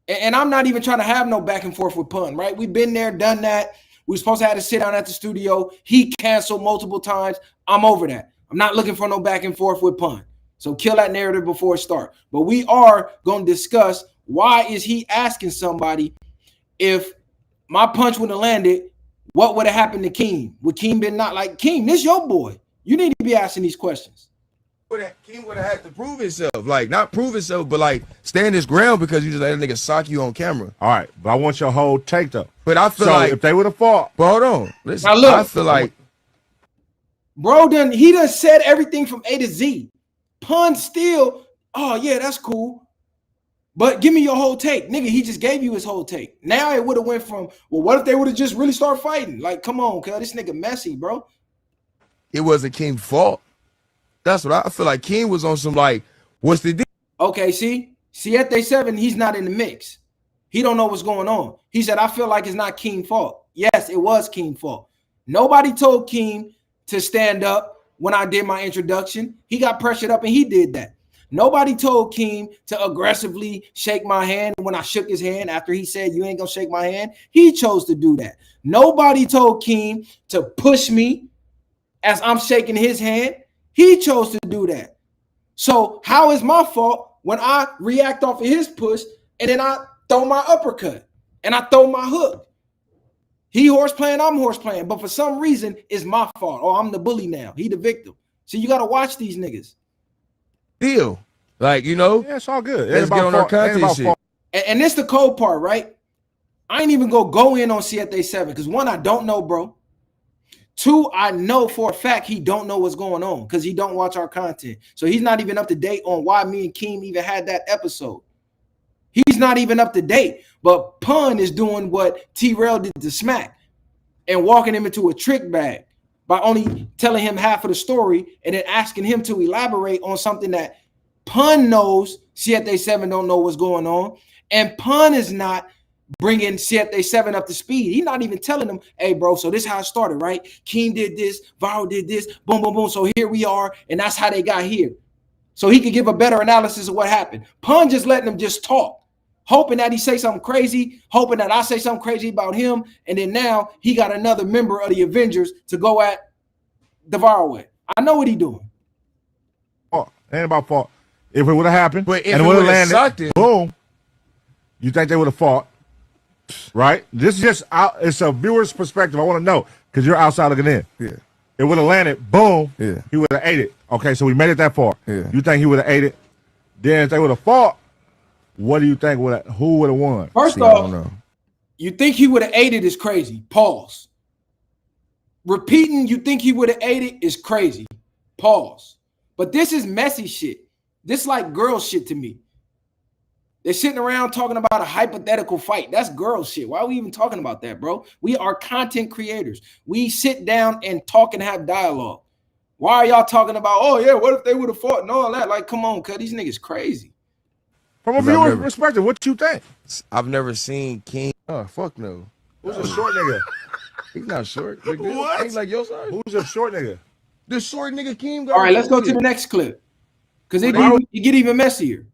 And I'm not even trying to have no back and forth with Pun, right? We've been there, done that. We were supposed to have to sit down at the studio. He canceled multiple times. I'm over that. I'm not looking for no back and forth with Pun. So kill that narrative before it starts. But we are going to discuss why is he asking somebody if my punch would have landed, what would have happened to Keem? Would Keem been not like, Keem, this your boy. You need to be asking these questions. Keem would have had to prove himself. Like, not prove himself, but like stand his ground because you just let a nigga sock you on camera. All right, but I want your whole take though. But I feel like if they would have fought. But hold on. Listen, now look, I feel like bro he done said everything from A to Z. Pun still, oh yeah, that's cool. But give me your whole take. Nigga, he just gave you his whole take. Now it would have went from, well, what if they would have just really started fighting? Like, come on, cuz this nigga messy, bro. It wasn't Keem's fault. That's what I feel like. Keem was on some like, what's the deal? Okay, see at day 7, he's not in the mix. He don't know what's going on. He said, I feel like it's not Keem's fault. Yes, it was Keem's fault. Nobody told Keem to stand up when I did my introduction. He got pressured up and he did that. Nobody told Keem to aggressively shake my hand when I shook his hand after he said, you ain't gonna shake my hand. He chose to do that. Nobody told Keem to push me as I'm shaking his hand. He chose to do that. So how is my fault when I react off of his push and then I throw my uppercut and I throw my hook? He horse playing, I'm horse playing, but for some reason it's my fault. Oh, I'm the bully now. He the victim. So you got to watch these niggas. Deal. Like, you know, yeah, it's all good. Let's get on our content shit. And this the cold part, right? I ain't even gonna go in on Siete 7 because 1, I don't know, bro. 2, I know for a fact he don't know what's going on because he don't watch our content. So he's not even up to date on why me and Keem even had that episode. He's not even up to date. But Pun is doing what T-Rail did to Smack and walking him into a trick bag by only telling him half of the story and then asking him to elaborate on something that Pun knows Siete 7 don't know what's going on. And Pun is not bringing Siete 7 up to speed. He's not even telling them, hey, bro, so this is how it started, right? Keem did this, Viiral did this, boom, boom, boom. So here we are, and that's how they got here. So he could give a better analysis of what happened. Pun just letting them just talk, hoping that he say something crazy, hoping that I say something crazy about him, and then now he got another member of the Avengers to go at the Viiral way. I know what he doing. Oh, ain't about fault. If it would have happened, but if and it would have landed, boom, you think they would have fought? Right? This is just it's a viewer's perspective. I want to know because you're outside looking in. Yeah. It would have landed, boom. Yeah. He would have ate it. Okay, so we made it that far. Yeah. You think he would have ate it? Then if they would have fought, what do you think who would have won? First off, you think he would have ate it is crazy. Pause. Repeating you think he would have ate it is crazy. Pause. But this is messy shit. This like girl shit to me. They're sitting around talking about a hypothetical fight. That's girl shit. Why are we even talking about that, bro? We are content creators. We sit down and talk and have dialogue. Why are y'all talking about, oh, yeah, what if they would have fought and all that? Like, come on, cuz these niggas crazy. From a viewer's perspective, what you think? I've never seen Keem. Oh, fuck no. Who's a short nigga? He's not short. What? Ain't like your size. Who's a short nigga? The short nigga Keem. All right, let's go to the next clip. Because it get even messier.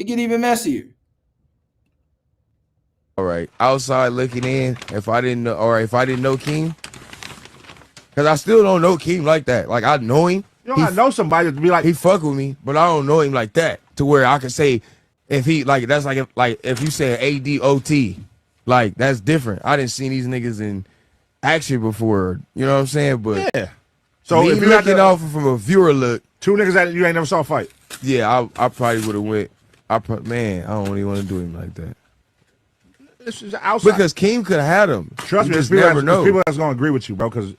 It get even messier. All right, outside looking in. If I didn't know, if I didn't know Keem, because I still don't know Keem like that. Like I know him. You don't know somebody to be like he fuck with me, but I don't know him like that to where I could say if he like that's like if you say ADOT, like that's different. I didn't see these niggas in action before. You know what I'm saying? But yeah. So me if you looking off from a viewer look, two niggas that you ain't never saw fight. Yeah, I probably would have went. Man, I don't even want to do him like that. This is outside. Because Keem could have had him. Trust me, just there's never know. people that's gonna agree with you, bro. Because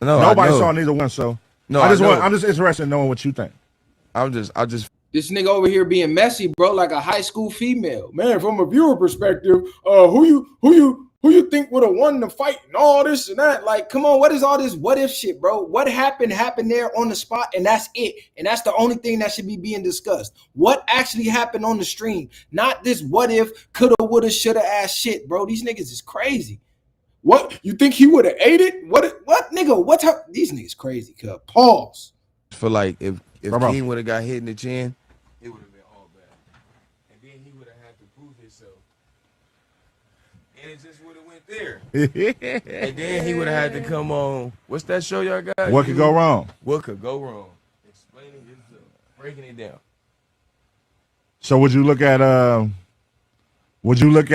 no, nobody saw neither one. So no, I'm just interested in knowing what you think. I just. This nigga over here being messy, bro, like a high school female. Man, from a viewer perspective, who you think would have won the fight and all this and that? Like, come on, what is all this what if shit, bro? What happened there on the spot, and that's it. And that's the only thing that should be being discussed. What actually happened on the stream? Not this what if, coulda, woulda, shoulda ass shit, bro. These niggas is crazy. What? You think he would have ate it? What nigga? What's up? These niggas crazy, cuz. Pause. For like if Keem would have got hit in the chin, it would have been all bad. And then he would have had to prove himself. And it just would have went there. And then he would have had to come on. What's that show y'all got? What could go wrong? What could go wrong? Explaining himself, breaking it down. So would you look at Would you look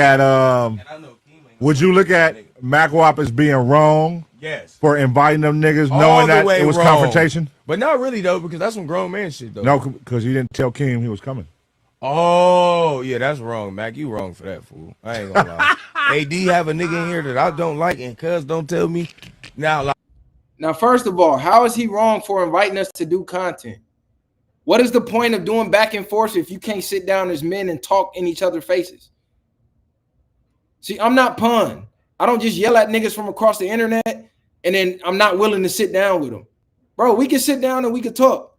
at Mac Wop as being wrong? Yes. For inviting them niggas, knowing that it was confrontation? But not really though, because that's some grown man shit though. No, because he didn't tell Keem he was coming. Oh, yeah, that's wrong, Mac. You wrong for that, fool. I ain't gonna lie. Hey, D have a nigga in here that I don't like, and cuz don't tell me. Now, first of all, how is he wrong for inviting us to do content? What is the point of doing back and forth if you can't sit down as men and talk in each other's faces? See, I'm not pun. I don't just yell at niggas from across the internet and then I'm not willing to sit down with them. Bro, we can sit down and we can talk.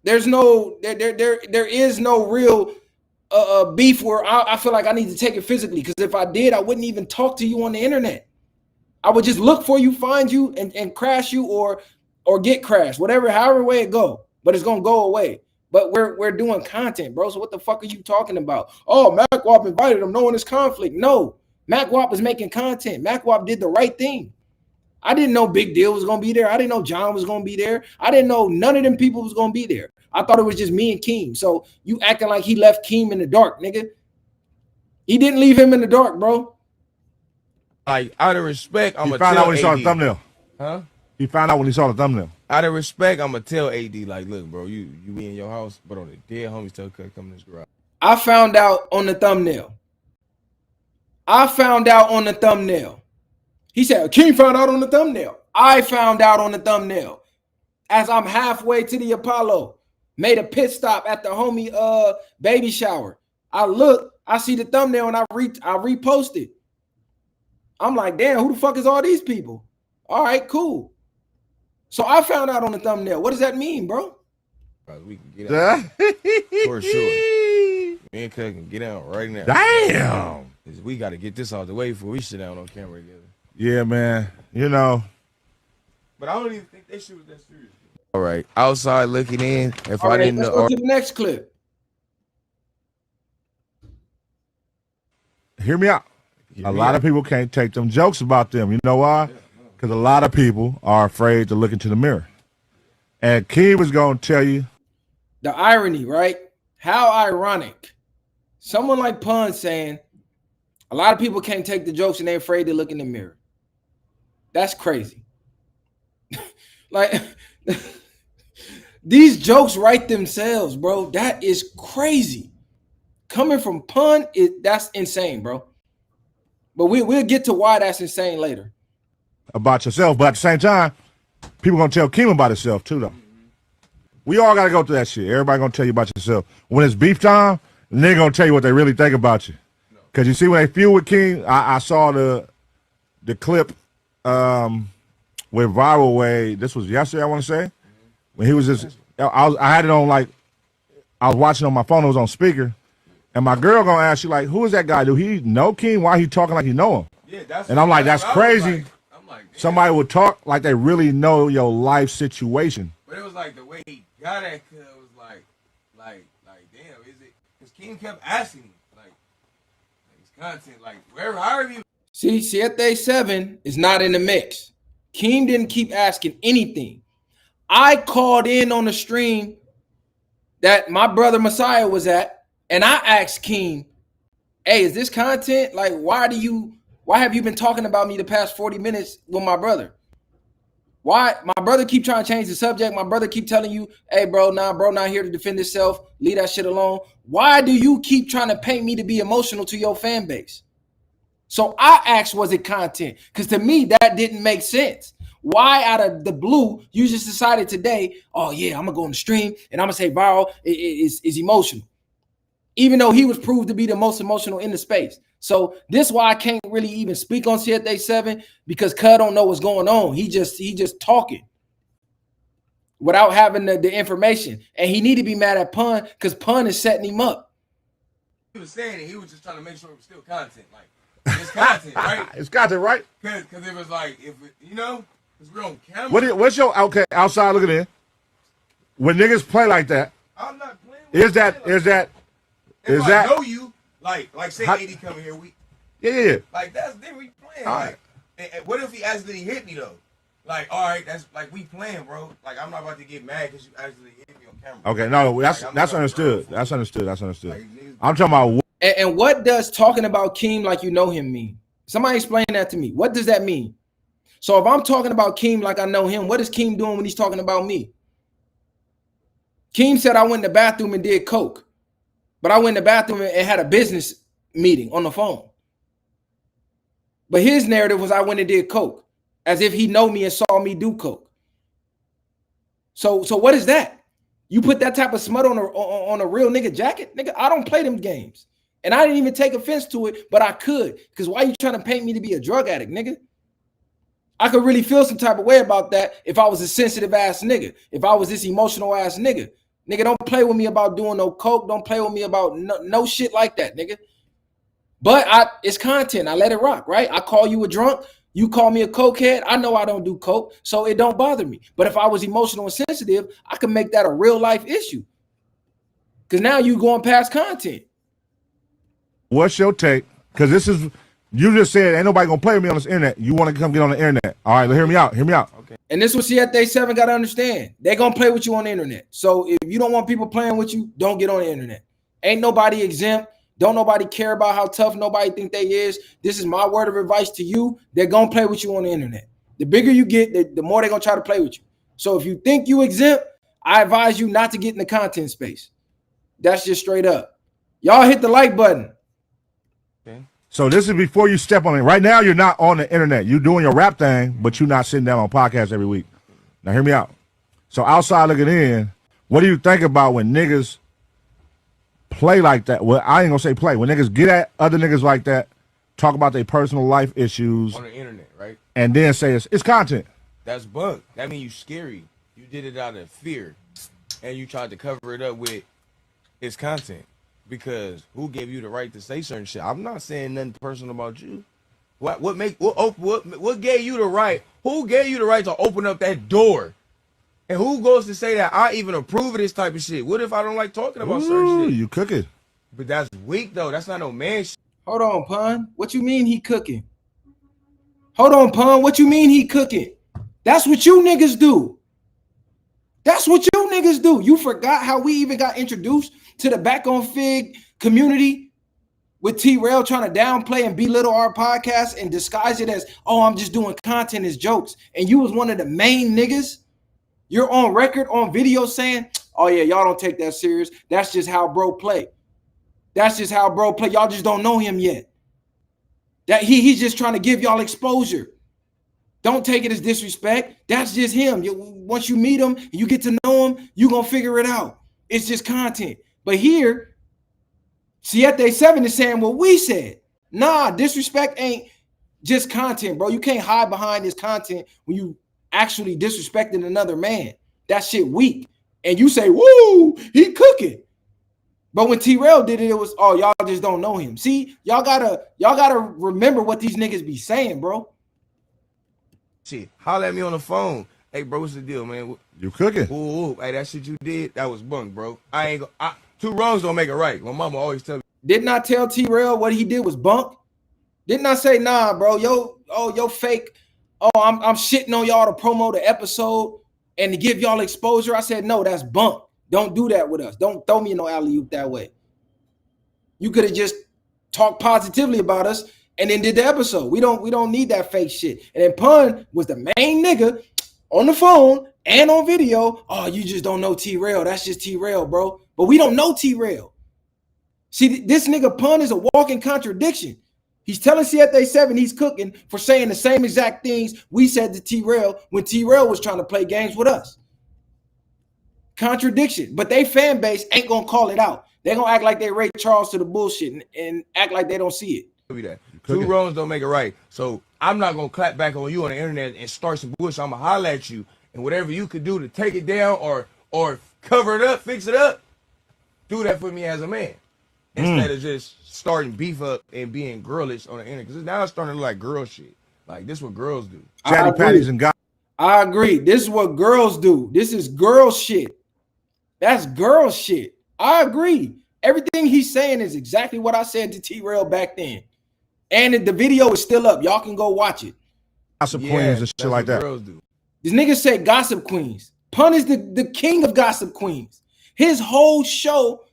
There is no real beef where I feel like I need to take it physically, because if I did, I wouldn't even talk to you on the internet. I would just look for you, find you, and crash you or get crashed, however way it go. But it's gonna go away. But we're doing content, bro. So what the fuck are you talking about? Oh, Mac Wop invited him knowing this conflict. No, Mac Wop was making content. Mac Wop did the right thing. I didn't know Big Deal was gonna be there. I didn't know John was gonna be there. I didn't know none of them people was gonna be there. I thought it was just me and Keem. So you acting like he left Keem in the dark, nigga. He didn't leave him in the dark, bro. Like, out of respect, I'm gonna tell found out when AD. he saw the thumbnail. Huh? He found out when he saw the thumbnail. Out of respect, I'm gonna tell AD, like, look, bro, you be in your house, but on the dead homies tell Cut come in this garage. I found out on the thumbnail. He said, Keem found out on the thumbnail. I found out on the thumbnail. As I'm halfway to the Apollo, made a pit stop at the homie baby shower. I look, I see the thumbnail and I reposted. I'm like, damn, who the fuck is all these people? All right, cool. So I found out on the thumbnail. What does that mean, bro? We can get out for sure. Me and Cut can get out right now. Damn. We got to get this out the way before we sit down on camera together. Yeah, man. You know. But I don't even think they shit was that serious. All right, outside looking in. If all I right, didn't let's know, go to the next clip. Hear me out. A lot of people can't take them jokes about them. You know why? Because a lot of people are afraid to look into the mirror. And Keem was going to tell you. The irony, right? How ironic. Someone like Pun saying, a lot of people can't take the jokes and they're afraid to look in the mirror. That's crazy. Like, these jokes write themselves, bro. That is crazy. Coming from Pun, that's insane, bro. But we'll get to why that's insane later. About yourself, but at the same time, people gonna tell Keem about himself too, though. We all gotta go through that shit. Everybody gonna tell you about yourself. When it's beef time, they're gonna tell you what they really think about you. Cause you see, when they feud with Keem, I saw the clip with Viral Way. This was yesterday, I want to say, when he was just. I had it on, like, I was watching on my phone. It was on speaker, and my girl gonna ask you, like, who is that guy? Do he know Keem? Why he talking like he know him? Yeah, and I'm like, that's crazy. Somebody would talk like they really know your life situation. But it was like the way he got at Cut was like, Like damn, is it? Because Keem kept asking me, like his content, like wherever, however you. See, Siete 7 is not in the mix. Keem didn't keep asking anything. I called in on the stream that my brother Messiah was at, and I asked Keem, hey, is this content? Like, why have you been talking about me the past 40 minutes with my brother? Why my brother keep trying to change the subject? My brother keep telling you, hey, bro, not here to defend himself. Leave that shit alone. Why do you keep trying to paint me to be emotional to your fan base? So I asked, was it content? Because to me, that didn't make sense. Why out of the blue, you just decided today, oh yeah, I'm gonna go on the stream and I'm gonna say Viiral is emotional. Even though he was proved to be the most emotional in the space. So this is why I can't really even speak on Siete 7 because Cud don't know what's going on. He just talking without having the information. And he need to be mad at Pun because Pun is setting him up. He was saying it, he was just trying to make sure it was still content. Like it's content, right? It's content, right? Because it was like, if it, you know, it's real on camera. What's your outside looking in? When niggas play like that, I'm not playing is with that if I know you, like say AD coming here, we yeah. Like that's then we playing. All like, and what if he accidentally hit me though? Like, all right, that's like we playing, bro. Like I'm not about to get mad because you accidentally hit me on camera. Okay, no, that's understood. That's understood. Like, I'm talking about. And what does talking about Keem like you know him mean? Somebody explain that to me. What does that mean? So if I'm talking about Keem like I know him, what is Keem doing when he's talking about me? Keem said I went in the bathroom and did coke. But I went in the bathroom and had a business meeting on the phone. But his narrative was I went and did coke, as if he know me and saw me do coke. So what is that? You put that type of smut on a real nigga jacket? Nigga, I don't play them games. And I didn't even take offense to it, but I could. Because why you trying to paint me to be a drug addict, nigga? I could really feel some type of way about that if I was a sensitive ass nigga. If I was this emotional ass nigga. Nigga, don't play with me about doing no coke. Don't play with me about no shit like that, nigga. But it's content. I let it rock, right? I call you a drunk. You call me a cokehead. I know I don't do coke, so it don't bother me. But if I was emotional and sensitive, I could make that a real life issue. Because now you going past content. What's your take? Because this is, you just said ain't nobody gonna play with me on this internet. You want to come get on the internet. All right, hear me out. Okay. And this was Siete 7 got to understand. They're going to play with you on the internet. So if you don't want people playing with you, don't get on the internet. Ain't nobody exempt. Don't nobody care about how tough nobody think they is. This is my word of advice to you. They're going to play with you on the internet. The bigger you get, the more they're going to try to play with you. So if you think you exempt, I advise you not to get in the content space. That's just straight up. Y'all hit the like button. Okay. So this is before you step on it. Right now, you're not on the internet. You're doing your rap thing, but you're not sitting down on podcasts every week. Now, hear me out. So outside looking in, what do you think about when niggas play like that? Well, I ain't gonna say play. When niggas get at other niggas like that, talk about their personal life issues on the internet, right? And then say it's content. That's bunk. That means you scary. You did it out of fear, and you tried to cover it up with it's content. Because who gave you the right to say certain shit? I'm not saying nothing personal about you. What gave you the right? Who gave you the right to open up that door? And who goes to say that I even approve of this type of shit? What if I don't like talking about certain shit? You cooking. But that's weak though. That's not no man shit. Hold on, Pun. What you mean he cooking? Hold on, Pun. What you mean he cooking? That's what you niggas do. That's what you niggas do. You forgot how we even got introduced to the Back on Fig community with T-Rail trying to downplay and belittle our podcast and disguise it as, oh, I'm just doing content as jokes. And you was one of the main niggas. You're on record, on video saying, oh yeah, y'all don't take that serious. That's just how bro play. That's just how bro play. Y'all just don't know him yet. That he's just trying to give y'all exposure. Don't take it as disrespect. That's just him. Once you meet him and you get to know him, you're going to figure it out. It's just content. But here, Siete 7 is saying what we said. Nah, disrespect ain't just content, bro. You can't hide behind this content when you actually disrespecting another man. That shit weak. And you say, woo, he cooking. But when T-Rail did it, it was, oh, y'all just don't know him. See, y'all gotta remember what these niggas be saying, bro. Shit, holler at me on the phone. Hey, bro, what's the deal, man? You cooking? Ooh, hey, that shit you did, that was bunk, bro. I ain't go. Two wrongs don't make it right. My mama always tell me. Didn't I tell T-Rail what he did was bunk? Didn't I say, nah, bro, yo fake, I'm shitting on y'all to promo the episode and to give y'all exposure? I said, no, that's bunk. Don't do that with us. Don't throw me no alley-oop that way. You could have just talked positively about us and then did the episode. We don't need that fake shit. And then Pun was the main nigga on the phone and on video. Oh, you just don't know T-Rail. That's just T-Rail, bro. But we don't know T-Rail. See, this nigga Pun is a walking contradiction. He's telling Siete 7 he's cooking for saying the same exact things we said to T-Rail when T-Rail was trying to play games with us. Contradiction. But they fan base ain't gonna call it out. They're gonna act like they Ray Charles to the bullshit and act like they don't see it. That. Two wrongs don't make it right. So I'm not gonna clap back on you on the internet and start some bullshit. I'm gonna holler at you, and whatever you could do to take it down or cover it up, fix it up, do that for me as a man. Instead of just starting beef up and being girlish on the internet. Because now it's starting to look like girl shit. Like, this is what girls do. Chatty patties and God. I agree. This is what girls do. This is girl shit. That's girl shit. I agree. Everything he's saying is exactly what I said to T-Rail back then. And the video is still up. Y'all can go watch it. Gossip queens and shit like that. Girls do. This nigga said gossip queens. Pun is the king of gossip queens. His whole show,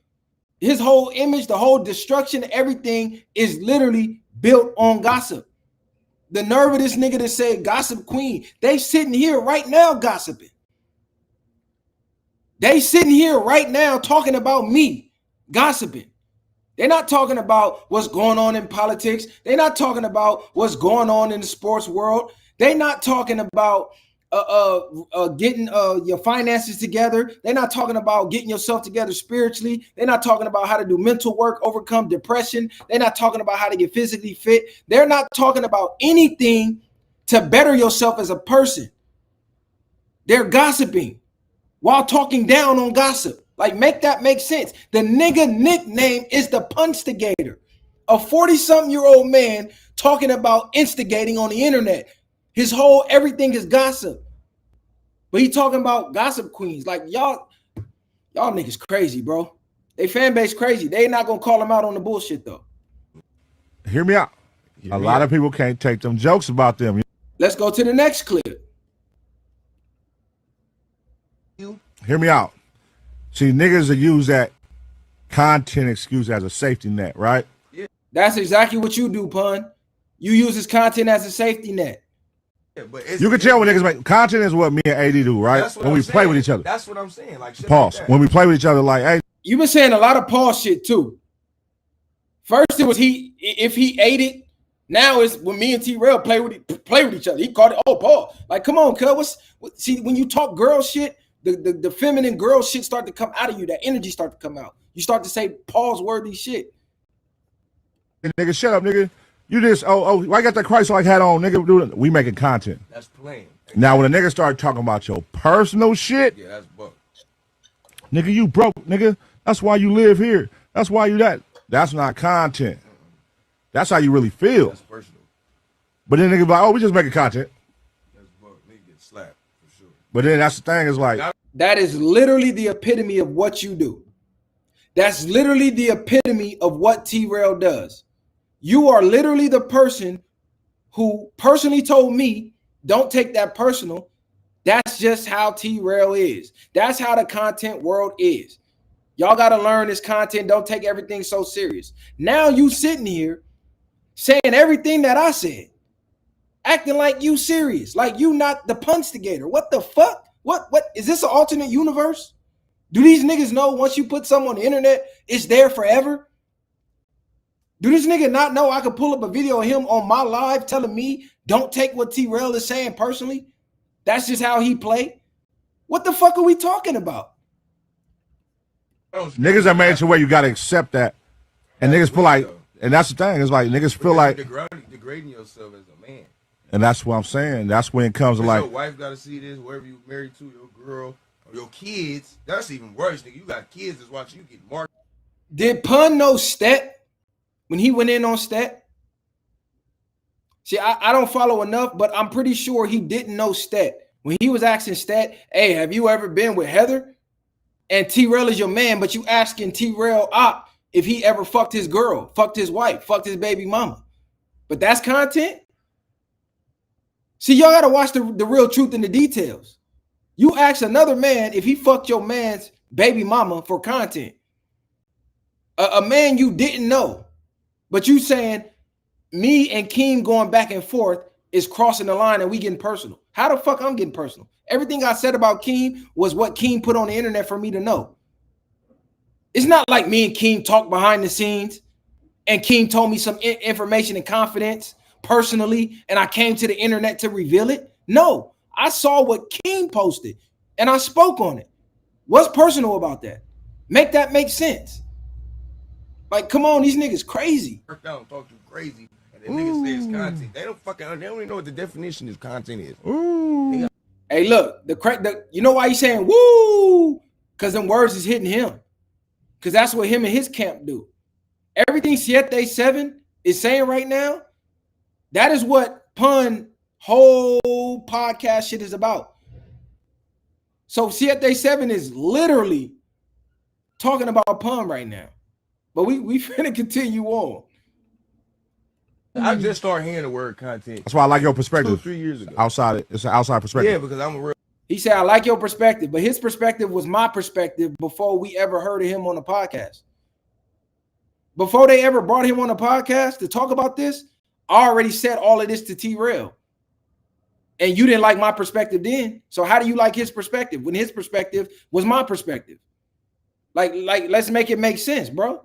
his whole image, the whole destruction, everything is literally built on gossip. The nerve of this nigga to say gossip queen. They sitting here right now gossiping. They sitting here right now talking about me, gossiping. They're not talking about what's going on in politics. They're not talking about what's going on in the sports world. They're not talking about getting your finances together. They're not talking about getting yourself together spiritually. They're not talking about how to do mental work, overcome depression. They're not talking about how to get physically fit. They're not talking about anything to better yourself as a person. They're gossiping while talking down on gossip. Like, make that make sense. The nigga nickname is the Punstigator. A 40-something-year-old man talking about instigating on the internet. His whole everything is gossip. But he talking about gossip queens. Like, y'all niggas crazy, bro. They fan base crazy. They not gonna call him out on the bullshit though. Hear me out. A lot of people can't take them jokes about them. Let's go to the next clip. Hear me out. See, niggas will use that content excuse as a safety net, right? Yeah. That's exactly what you do, Pun. You use this content as a safety net. Yeah, but you can tell when niggas make content is what me and AD do, right? When we play with each other. That's what I'm saying. Like, pause. Like when we play with each other, like, hey. You've been saying a lot of pause shit too. First it was if he ate it. Now it's when me and T-Rail play with each other. He called it Paul. Like, come on, cuz. See, when you talk girl shit, the feminine girl shit start to come out of you. That energy start to come out. You start to say pause-worthy shit. Nigga, shut up, nigga. You just, why you got that Christ-like hat on, nigga? We making content. That's plain. Exactly. Now, when a nigga start talking about your personal shit, yeah, that's buck. Nigga, you broke, nigga. That's why you live here. That's why you that. That's not content. That's how you really feel. That's personal. But then nigga be like, we just making content. That's buck. Nigga get slapped, for sure. But then that's the thing is like. That is literally the epitome of what you do. That's literally the epitome of what T-Rail does. You are literally the person who personally told me, don't take that personal. That's just how T-Rail is. That's how the content world is. Y'all got to learn this content. Don't take everything so serious. Now you sitting here saying everything that I said, acting like you serious, like you not the Punstigator. What the fuck? What is this an alternate universe? Do these niggas know once you put something on the internet, it's there forever? Do this nigga not know I could pull up a video of him on my live telling me don't take what T-Rail is saying personally? That's just how he play? What the fuck are we talking about? Niggas are made to where you got to accept that. And niggas feel like, and that's the thing, it's like niggas feel like. Degrading yourself as a man. And that's what I'm saying. That's when it comes to like. Your wife got to see this, wherever you married to, your girl, or your kids. That's even worse, nigga. You got kids that's watching you get marked. Did Pun know Stet when he went in on Stet? See, I don't follow enough, but I'm pretty sure he didn't know Stet When he was asking Stat, hey, have you ever been with Heather? And T-Rail is your man, but you asking T-Rail up if he ever fucked his girl, fucked his wife, fucked his baby mama. But that's content? See, y'all got to watch the real truth in the details. You ask another man if he fucked your man's baby mama for content. A man you didn't know. But you saying me and Keem going back and forth is crossing the line and we getting personal. How the fuck I'm getting personal? Everything I said about Keem was what Keem put on the internet for me to know. It's not like me and Keem talk behind the scenes and Keem told me some information in confidence personally and I came to the internet to reveal it. No, I saw what Keem posted and I spoke on it. What's personal about that? Make that make sense. Like, come on, these niggas crazy. Worked out and talk too crazy. And the niggas say it's content. They don't even know what the definition of content is. Ooh. Hey, look, you know why he's saying woo? Because them words is hitting him. Because that's what him and his camp do. Everything 7 is saying right now, that is what Pun whole podcast shit is about. So 7 is literally talking about Pun right now. But we finna continue on. I just started hearing the word content. That's why I like your perspective. 2 or 3 years ago. It's an outside perspective. Yeah, because I'm a real. He said, I like your perspective, but his perspective was my perspective before we ever heard of him on the podcast. Before they ever brought him on the podcast to talk about this, I already said all of this to T-Rail. And you didn't like my perspective then. So how do you like his perspective when his perspective was my perspective? Like let's make it make sense, bro.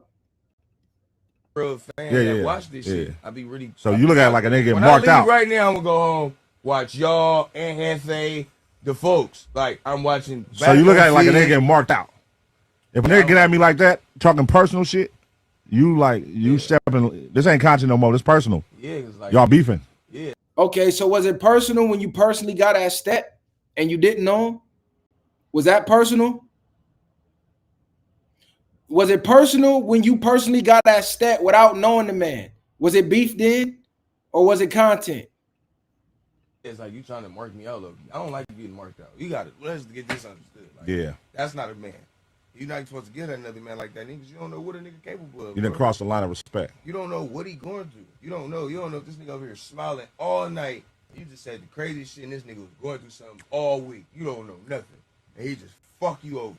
Real fan that watch this shit. I be really. So you look at it like a nigga when marked I leave out. Right now, I'm gonna go home, watch y'all and Hefe, the folks. Like I'm watching. So you look at it like a nigga getting marked out. If a nigga get at me like that, talking personal shit, you stepping. This ain't content no more. This personal. Yeah, it's like y'all beefing. Yeah. Okay, so was it personal when you personally got at Step and you didn't know him? Was that personal? Was it personal when you personally got that stat without knowing the man? Was it beef then, or was it content? It's like you trying to mark me out. Look, I don't like getting marked out. You got to let's get this understood. Like, Yeah, that's not a man. You're not supposed to get at another man like that, because you don't know what a nigga capable of. You didn't cross the line of respect. You don't know what he going through. You don't know if this nigga over here smiling all night. You just said the craziest shit, and this nigga was going through something all week. You don't know nothing, and he just fuck you over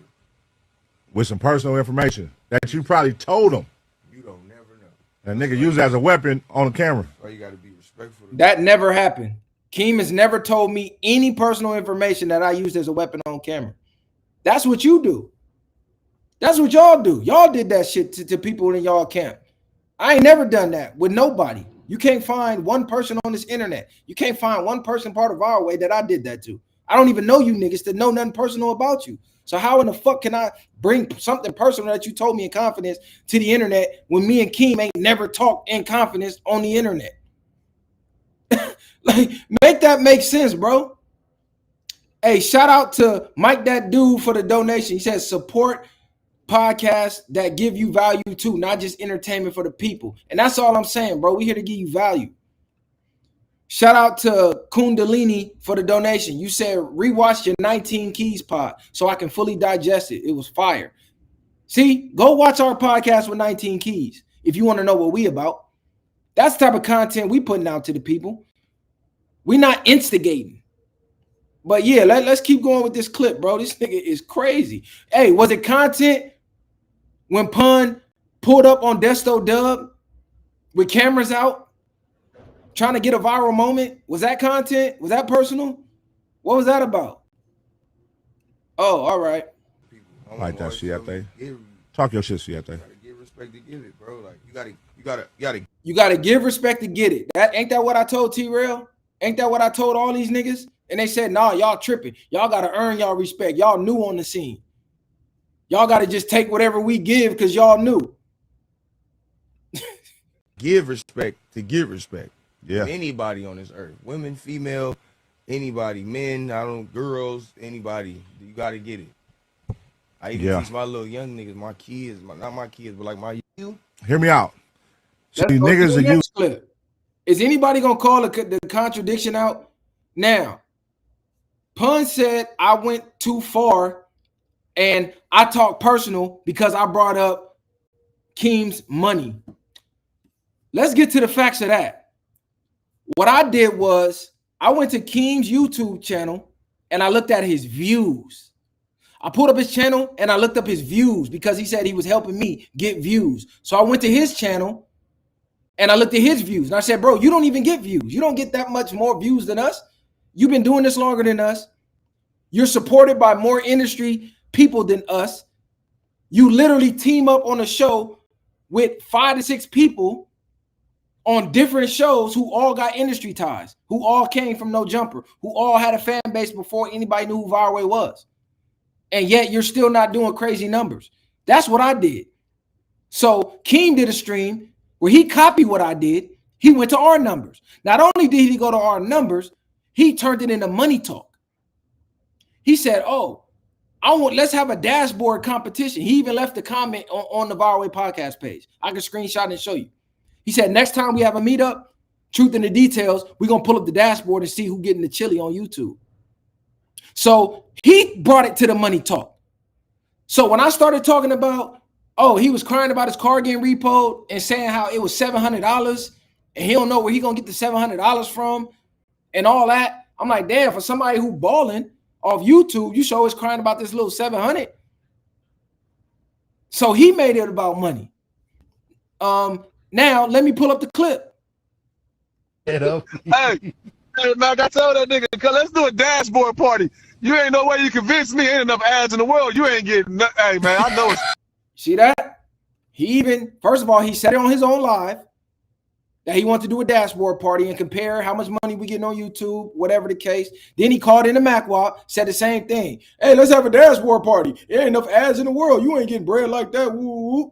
With some personal information that you probably told him. You don't never know. And nigga used it as a weapon on the camera. Why you got to be respectful. That never happened. Keem has never told me any personal information that I used as a weapon on camera. That's what you do. That's what y'all do. Y'all did that shit to people in y'all camp. I ain't never done that with nobody. You can't find one person on this internet. You can't find one person part of our way that I did that to. I don't even know you niggas to know nothing personal about you. So how in the fuck can I bring something personal that you told me in confidence to the internet when me and Keem ain't never talked in confidence on the internet? Like, make that make sense, bro. Hey, shout out to Mike that dude for the donation. He says support podcasts that give you value too, not just entertainment for the people. And that's all I'm saying, bro. We here to give you value. Shout out to Kundalini for the donation. You said rewatch your 19 Keys pod so I can fully digest it. It was fire. See, go watch our podcast with 19 Keys if you want to know what we about. That's the type of content we putting out to the people. We not instigating. But yeah, let's keep going with this clip, bro. This nigga is crazy. Hey, was it content when Pun pulled up on Desto Dub with cameras out, trying to get a viral moment? Was that content? Was that personal? What was that about? Oh, all right. I like that shit, Talk your shit, shit. Give respect to give it, bro. Like you gotta give respect to get it. Ain't that what I told T-Rail? Ain't that what I told all these niggas? And they said, nah, y'all tripping. Y'all gotta earn y'all respect. Y'all new on the scene. Y'all gotta just take whatever we give because y'all new. give respect to give respect. Yeah. Anybody on this earth, women, female, anybody, men, girls, anybody, you gotta get it. I even teach my little young niggas, my kids, not my kids, but like my you. Hear me out. See, niggas are you. Clip. Is anybody gonna call the contradiction out? Now, Pun said I went too far and I talked personal because I brought up Keem's money. Let's get to the facts of that. What I did was I went to Keem's YouTube channel and I looked at his views. I pulled up his channel and I looked up his views because he said he was helping me get views. So I went to his channel and I looked at his views. And I said, bro, you don't even get views. You don't get that much more views than us. You've been doing this longer than us. You're supported by more industry people than us. You literally team up on a show with 5 to 6 people on different shows who all got industry ties, who all came from No Jumper, who all had a fan base before anybody knew who Viiral was. And yet you're still not doing crazy numbers. That's what I did. So Keem did a stream where he copied what I did. He went to our numbers. Not only did he go to our numbers, he turned it into money talk. He said, oh, let's have a dashboard competition. He even left a comment on the Viiral podcast page. I can screenshot and show you. He said, next time we have a meetup, truth in the details, we're going to pull up the dashboard and see who getting the chili on YouTube. So he brought it to the money talk. So when I started talking about, oh, he was crying about his car getting repoed and saying how it was $700 and he don't know where he going to get the $700 from and all that. I'm like, damn, for somebody who balling off YouTube, you show is crying about this little 700. So he made it about money. Now let me pull up the clip. Hey, man, I told that nigga, let's do a dashboard party. You ain't no way you convince me. Ain't enough ads in the world. You ain't getting nothing. Hey, man, I know it. See that? He even, first of all, he said it on his own live that he wanted to do a dashboard party and compare how much money we getting on YouTube, whatever the case. Then he called in the MacWop, said the same thing. Hey, let's have a dashboard party. There ain't enough ads in the world. You ain't getting bread like that. Woo.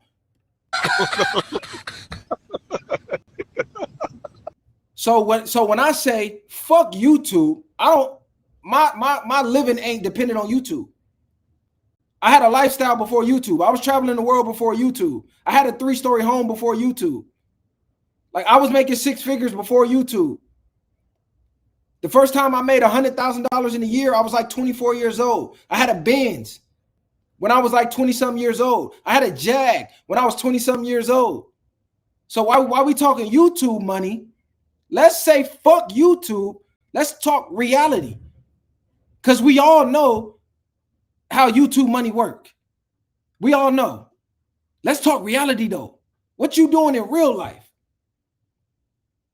So when I say fuck YouTube, I don't my living ain't dependent on YouTube. I had a lifestyle before YouTube. I was traveling the world before YouTube. I had a 3-story home before YouTube. Like I was making 6 figures before YouTube. The first time I made $100,000 in a year, I was like 24 years old. I had a Benz when I was like 20-something years old. I had a Jag when I was 20-something years old. So why we talking YouTube money? Let's say fuck YouTube. Let's talk reality. Because we all know how YouTube money work. We all know. Let's talk reality though. What you doing in real life?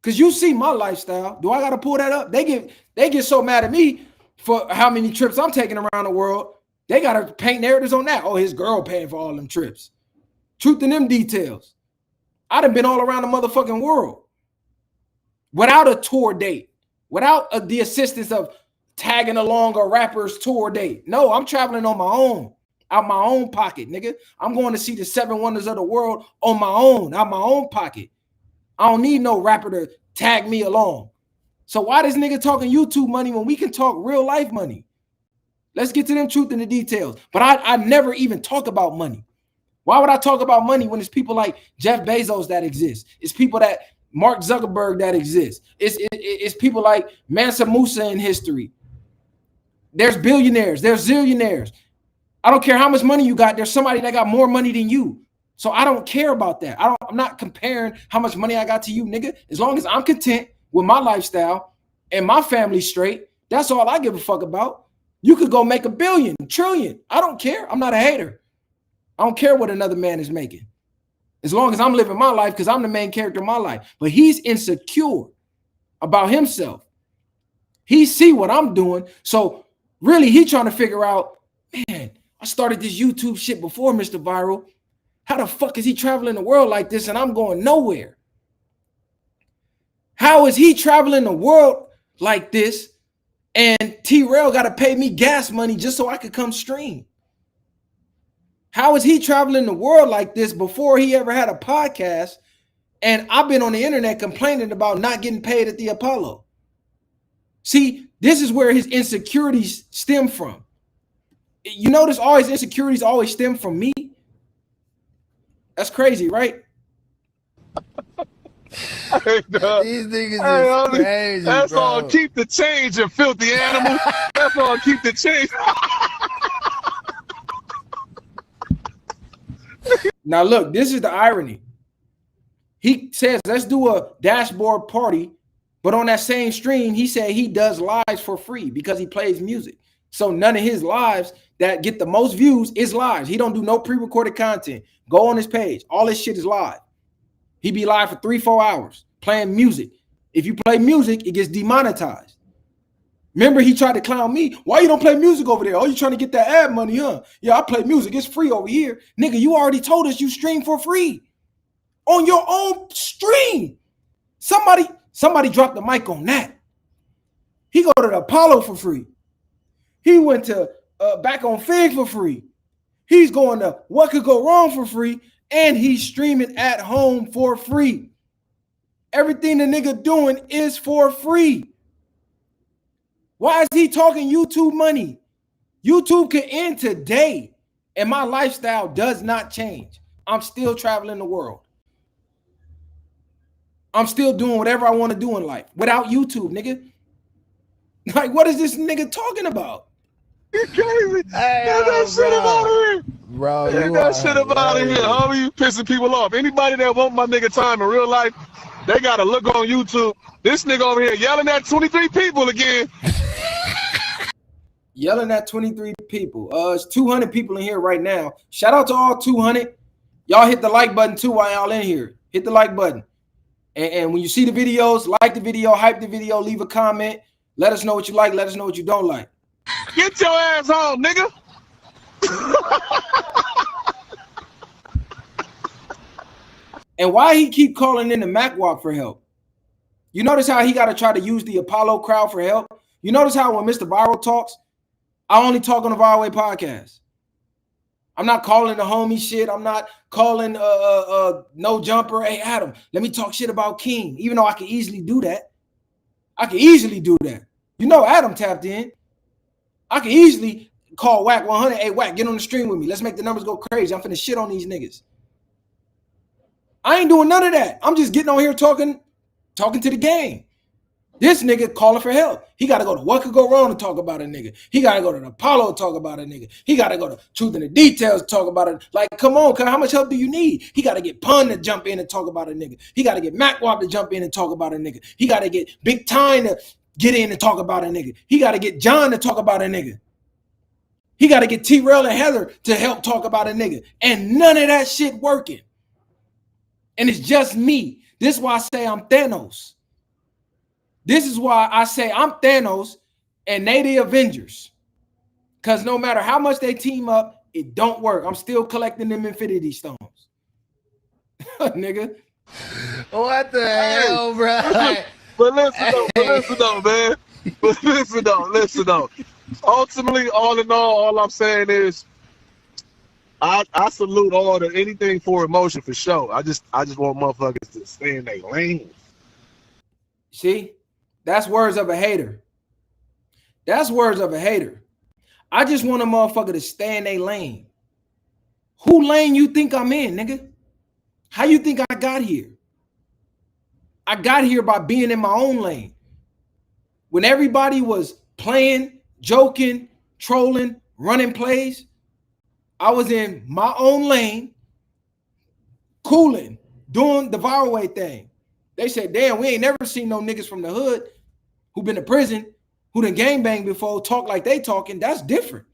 Because you see my lifestyle. Do I got to pull that up? They get so mad at me for how many trips I'm taking around the world. They got to paint narratives on that. Oh, his girl paying for all them trips. Truth in them details. I done been all around the motherfucking world without a tour date, without the assistance of tagging along a rapper's tour date. No, I'm traveling on my own, out my own pocket, nigga. I'm going to see the 7 wonders of the world on my own, out my own pocket. I don't need no rapper to tag me along. So why this nigga talking YouTube money when we can talk real life money? Let's get to them truth in the details. But I never even talk about money. Why would I talk about money when it's people like Jeff Bezos that exist? It's people that Mark Zuckerberg that exist. It's people like Mansa Musa in history. There's billionaires. There's zillionaires. I don't care how much money you got. There's somebody that got more money than you. So I don't care about that. I'm not comparing how much money I got to you, nigga. As long as I'm content with my lifestyle and my family straight, that's all I give a fuck about. You could go make $1 billion, $1 trillion. I don't care. I'm not a hater. I don't care what another man is making. As long as I'm living my life, because I'm the main character of my life. But he's insecure about himself. He see what I'm doing. So really, he trying to figure out, man, I started this YouTube shit before Mr. Viiral. How the fuck is he traveling the world like this and I'm going nowhere? How is he traveling the world like this and T-Rail got to pay me gas money just so I could come stream? How is he traveling the world like this before he ever had a podcast? And I've been on the internet complaining about not getting paid at the Apollo. See, this is where his insecurities stem from. You notice all his insecurities always stem from me? That's crazy, right? Hey, dog. These niggas Hey, is homie, crazy, that's bro. all. Keep the change, you filthy animal. That's all. Keep the change. Now look, this is the irony. He says, let's do a dashboard party, but on that same stream, he said he does lives for free because he plays music. So none of his lives that get the most views is lives. He don't do no pre-recorded content. Go on his page. All this shit is live. He be live for 3-4 hours playing music. If you play music, it gets demonetized. Remember, he tried to clown me. Why you don't play music over there? Oh, you trying to get that ad money, huh? Yeah, I play music. It's free over here. Nigga, you already told us you stream for free on your own stream. Somebody dropped the mic on that. He go to the Apollo for free. He went to back on Fig for free. He's going to What Could Go Wrong for free, and he's streaming at home for free. Everything the nigga doing is for free. Why is he talking YouTube money? YouTube can end today, and my lifestyle does not change. I'm still traveling the world. I'm still doing whatever I want to do in life without YouTube, nigga. Like, what is this nigga talking about? You crazy. Hey, Get that shit up out of here. Bro, Get that shit up out of here. Homie, you pissing people off. Anybody that want my nigga time in real life, they got to look on YouTube. This nigga over here yelling at 23 people again. Yelling at 23 people. It's 200 people in here right now. Shout out to all 200. Y'all hit the like button too while y'all in here. Hit the like button. And when you see the videos, like the video, hype the video, leave a comment. Let us know what you like. Let us know what you don't like. Get your ass home, nigga. And why he keep calling in the MacWap for help? You notice how he got to try to use the Apollo crowd for help? You notice how when Mr. Viiral talks, I only talk on the Viiral Way podcast. I'm not calling the homie shit. I'm not calling no jumper. Hey, Adam, let me talk shit about Keem, even though I can easily do that. I can easily do that. You know Adam tapped in. I can easily call Wack 100. Hey, Wack, get on the stream with me. Let's make the numbers go crazy. I'm finna shit on these niggas. I ain't doing none of that. I'm just getting on here talking to the game. This nigga calling for help. He got to go to What Could Go Wrong to talk about a nigga. He got to go to the Apollo to talk about a nigga. He got to go to Truth in the Details to talk about it. Like, come on, how much help do you need? He got to get Pun to jump in and talk about a nigga. He got to get MacWap to jump in and talk about a nigga. He got to get Big Time to get in and talk about a nigga. He got to get John to talk about a nigga. He got to get T-Rail and Heather to help talk about a nigga. And none of that shit working. And it's just me. This is why I say I'm Thanos. This is why I say I'm Thanos and they the Avengers. Because no matter how much they team up, it don't work. I'm still collecting them Infinity Stones. Nigga. What the hell, bro? But listen though, man. But listen though. Ultimately, all in all I'm saying is I salute anything for emotion for sure. I just want motherfuckers to stay in their lane. See? That's words of a hater. That's words of a hater. I just want a motherfucker to stay in their lane. Who lane you think I'm in, nigga? How you think I got here? I got here by being in my own lane. When everybody was playing, joking, trolling, running plays, I was in my own lane, cooling, doing the Viiral Way thing. They said, damn, we ain't never seen no niggas from the hood who been to prison, who done gangbang before, talk like they talking. That's different.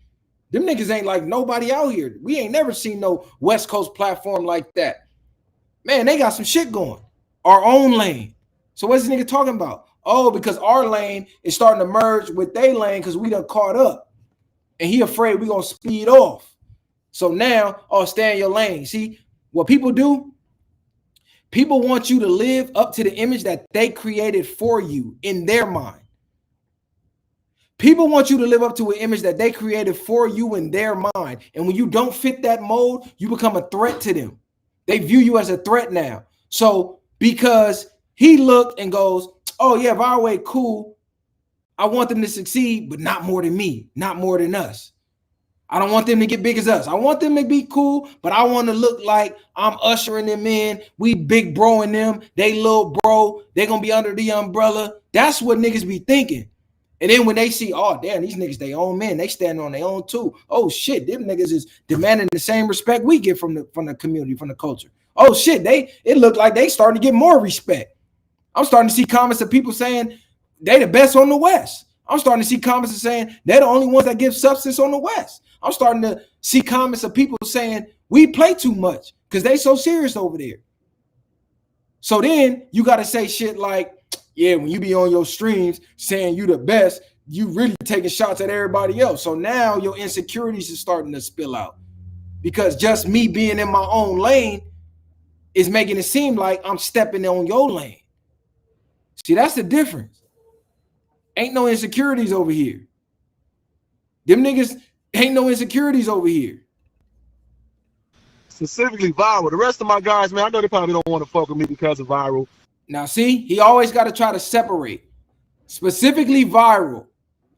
Them niggas ain't like nobody out here. We ain't never seen no West Coast platform like that. Man, they got some shit going. Our own lane. So what's this nigga talking about? Oh, because our lane is starting to merge with their lane because we done caught up. And he afraid we gonna speed off. So now, stay in your lane. See, what people do, people want you to live up to the image that they created for you in their mind. People want you to live up to an image that they created for you in their mind. And when you don't fit that mold, you become a threat to them. They view you as a threat now. So because he looked and goes, oh yeah, Viiral Way, cool. I want them to succeed, but not more than me, not more than us. I don't want them to get big as us. I want them to be cool, but I want to look like I'm ushering them in. We big bro in them. They little bro. They going to be under the umbrella. That's what niggas be thinking. And then when they see, oh, damn, these niggas, they own men. They stand on their own too. Oh, shit, them niggas is demanding the same respect we get from the community, from the culture. Oh, shit, it looked like they starting to get more respect. I'm starting to see comments of people saying they the best on the West. I'm starting to see comments of saying they're the only ones that give substance on the West. I'm starting to see comments of people saying we play too much because they so serious over there. So then you got to say shit like, yeah, when you be on your streams saying you the best, you really taking shots at everybody else. So now your insecurities is starting to spill out because just me being in my own lane is making it seem like I'm stepping on your lane. See, that's the difference. Ain't no insecurities over here. Them niggas ain't no insecurities over here. Specifically Viral. The rest of my guys, man, I know they probably don't want to fuck with me because of Viral. Now, see, he always got to try to separate. Specifically Viral.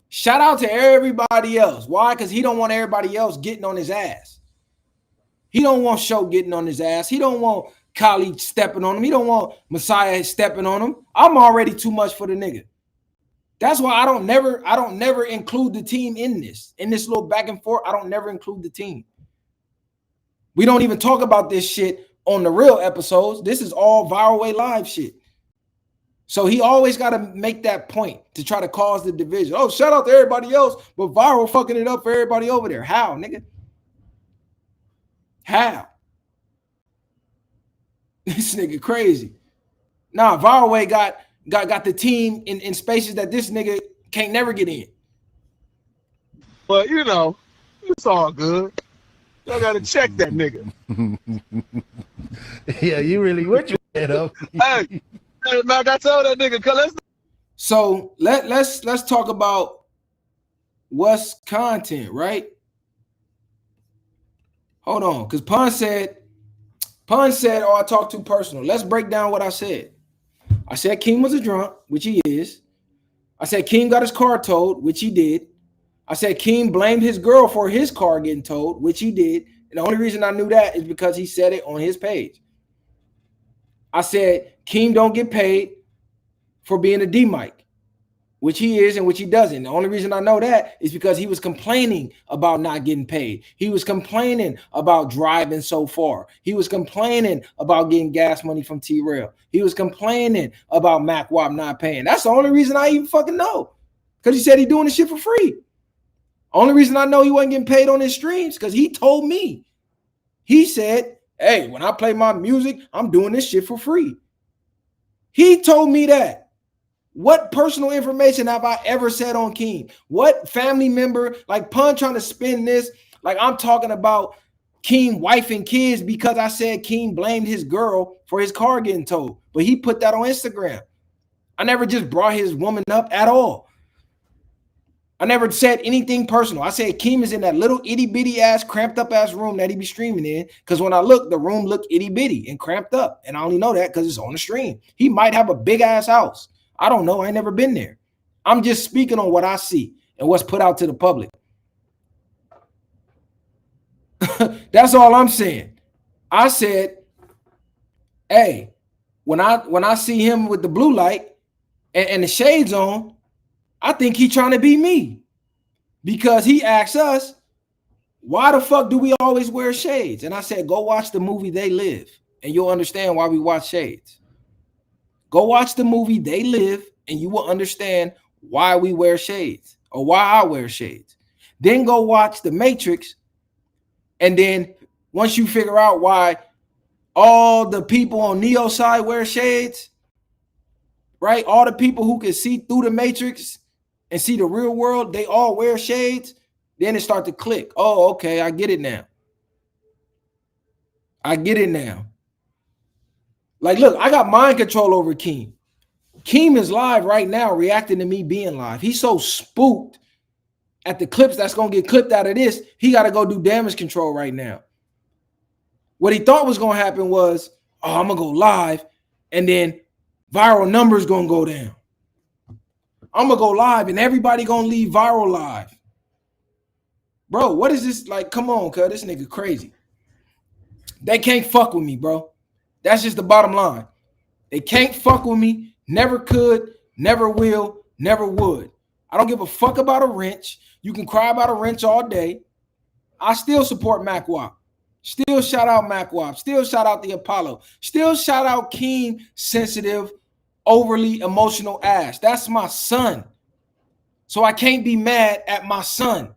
Shout out to everybody else. Why? Because he don't want everybody else getting on his ass. He don't want Show getting on his ass. He don't want Khalid stepping on him. He don't want Messiah stepping on him. I'm already too much for the nigga. That's why I don't never include the team in this little back and forth. I don't never include the team. We don't even talk about this shit on the real episodes. This is all Viral Way Live shit. So he always got to make that point to try to cause the division. Oh, shout out to everybody else, but Viral fucking it up for everybody over there. How, nigga? How? This nigga crazy. Nah, Viral Way got the team in spaces that this nigga can't never get in. But, you know, it's all good. Y'all got to check that nigga. Yeah, you really what you head up. Hey, Mac, I told that nigga, cuz So let's talk about what's content, right? Hold on, because Pun said, oh, I talked too personal. Let's break down what I said. I said Keem was a drunk, which he is. I said Keem got his car towed, which he did. I said Keem blamed his girl for his car getting towed, which he did. And the only reason I knew that is because he said it on his page. I said Keem don't get paid for being a D-Mike, which he is and which he doesn't. The only reason I know that is because he was complaining about not getting paid. He was complaining about driving so far. He was complaining about getting gas money from T-Rail. He was complaining about Mac Wap not paying. That's the only reason I even fucking know. Because he said he doing this shit for free. Only reason I know he wasn't getting paid on his streams because he told me. He said, hey, when I play my music, I'm doing this shit for free. He told me that. What personal information have I ever said on Keem? What family member, like Pun trying to spin this, like I'm talking about Keem wife and kids because I said Keem blamed his girl for his car getting towed. But he put that on Instagram. I never just brought his woman up at all. I never said anything personal. I said Keem is in that little itty bitty ass cramped up ass room that he be streaming in. Because when I look, the room looked itty bitty and cramped up. And I only know that because it's on the stream. He might have a big ass house. I don't know. I ain't never been there. I'm just speaking on what I see and what's put out to the public. That's all I'm saying. I said, hey, when I see him with the blue light and the shades on, I think he trying to be me because he asked us, why the fuck do we always wear shades? And I said, go watch the movie They Live and you'll understand why we watch shades. Go watch the movie They Live and you will understand why we wear shades or why I wear shades. Then go watch The Matrix. And then once you figure out why all the people on Neo's side wear shades, right? All the people who can see through the Matrix and see the real world, they all wear shades. Then it start to click. Oh, okay, I get it now. I get it now. Like, look, I got mind control over Keem. Keem is live right now reacting to me being live. He's so spooked at the clips that's going to get clipped out of this. He got to go do damage control right now. What he thought was going to happen was, oh, I'm going to go live and then viral numbers going to go down. I'm going to go live and everybody going to leave Viral live. Bro, what is this? Like, come on, cuz this nigga crazy. They can't fuck with me, bro. That's just the bottom line. They can't fuck with me. Never could, never will, never would. I don't give a fuck about a wrench. You can cry about a wrench all day. I still support MacWop. Still shout out MacWop. Still shout out the Apollo. Still shout out Keem, sensitive, overly emotional ass. That's my son. So I can't be mad at my son.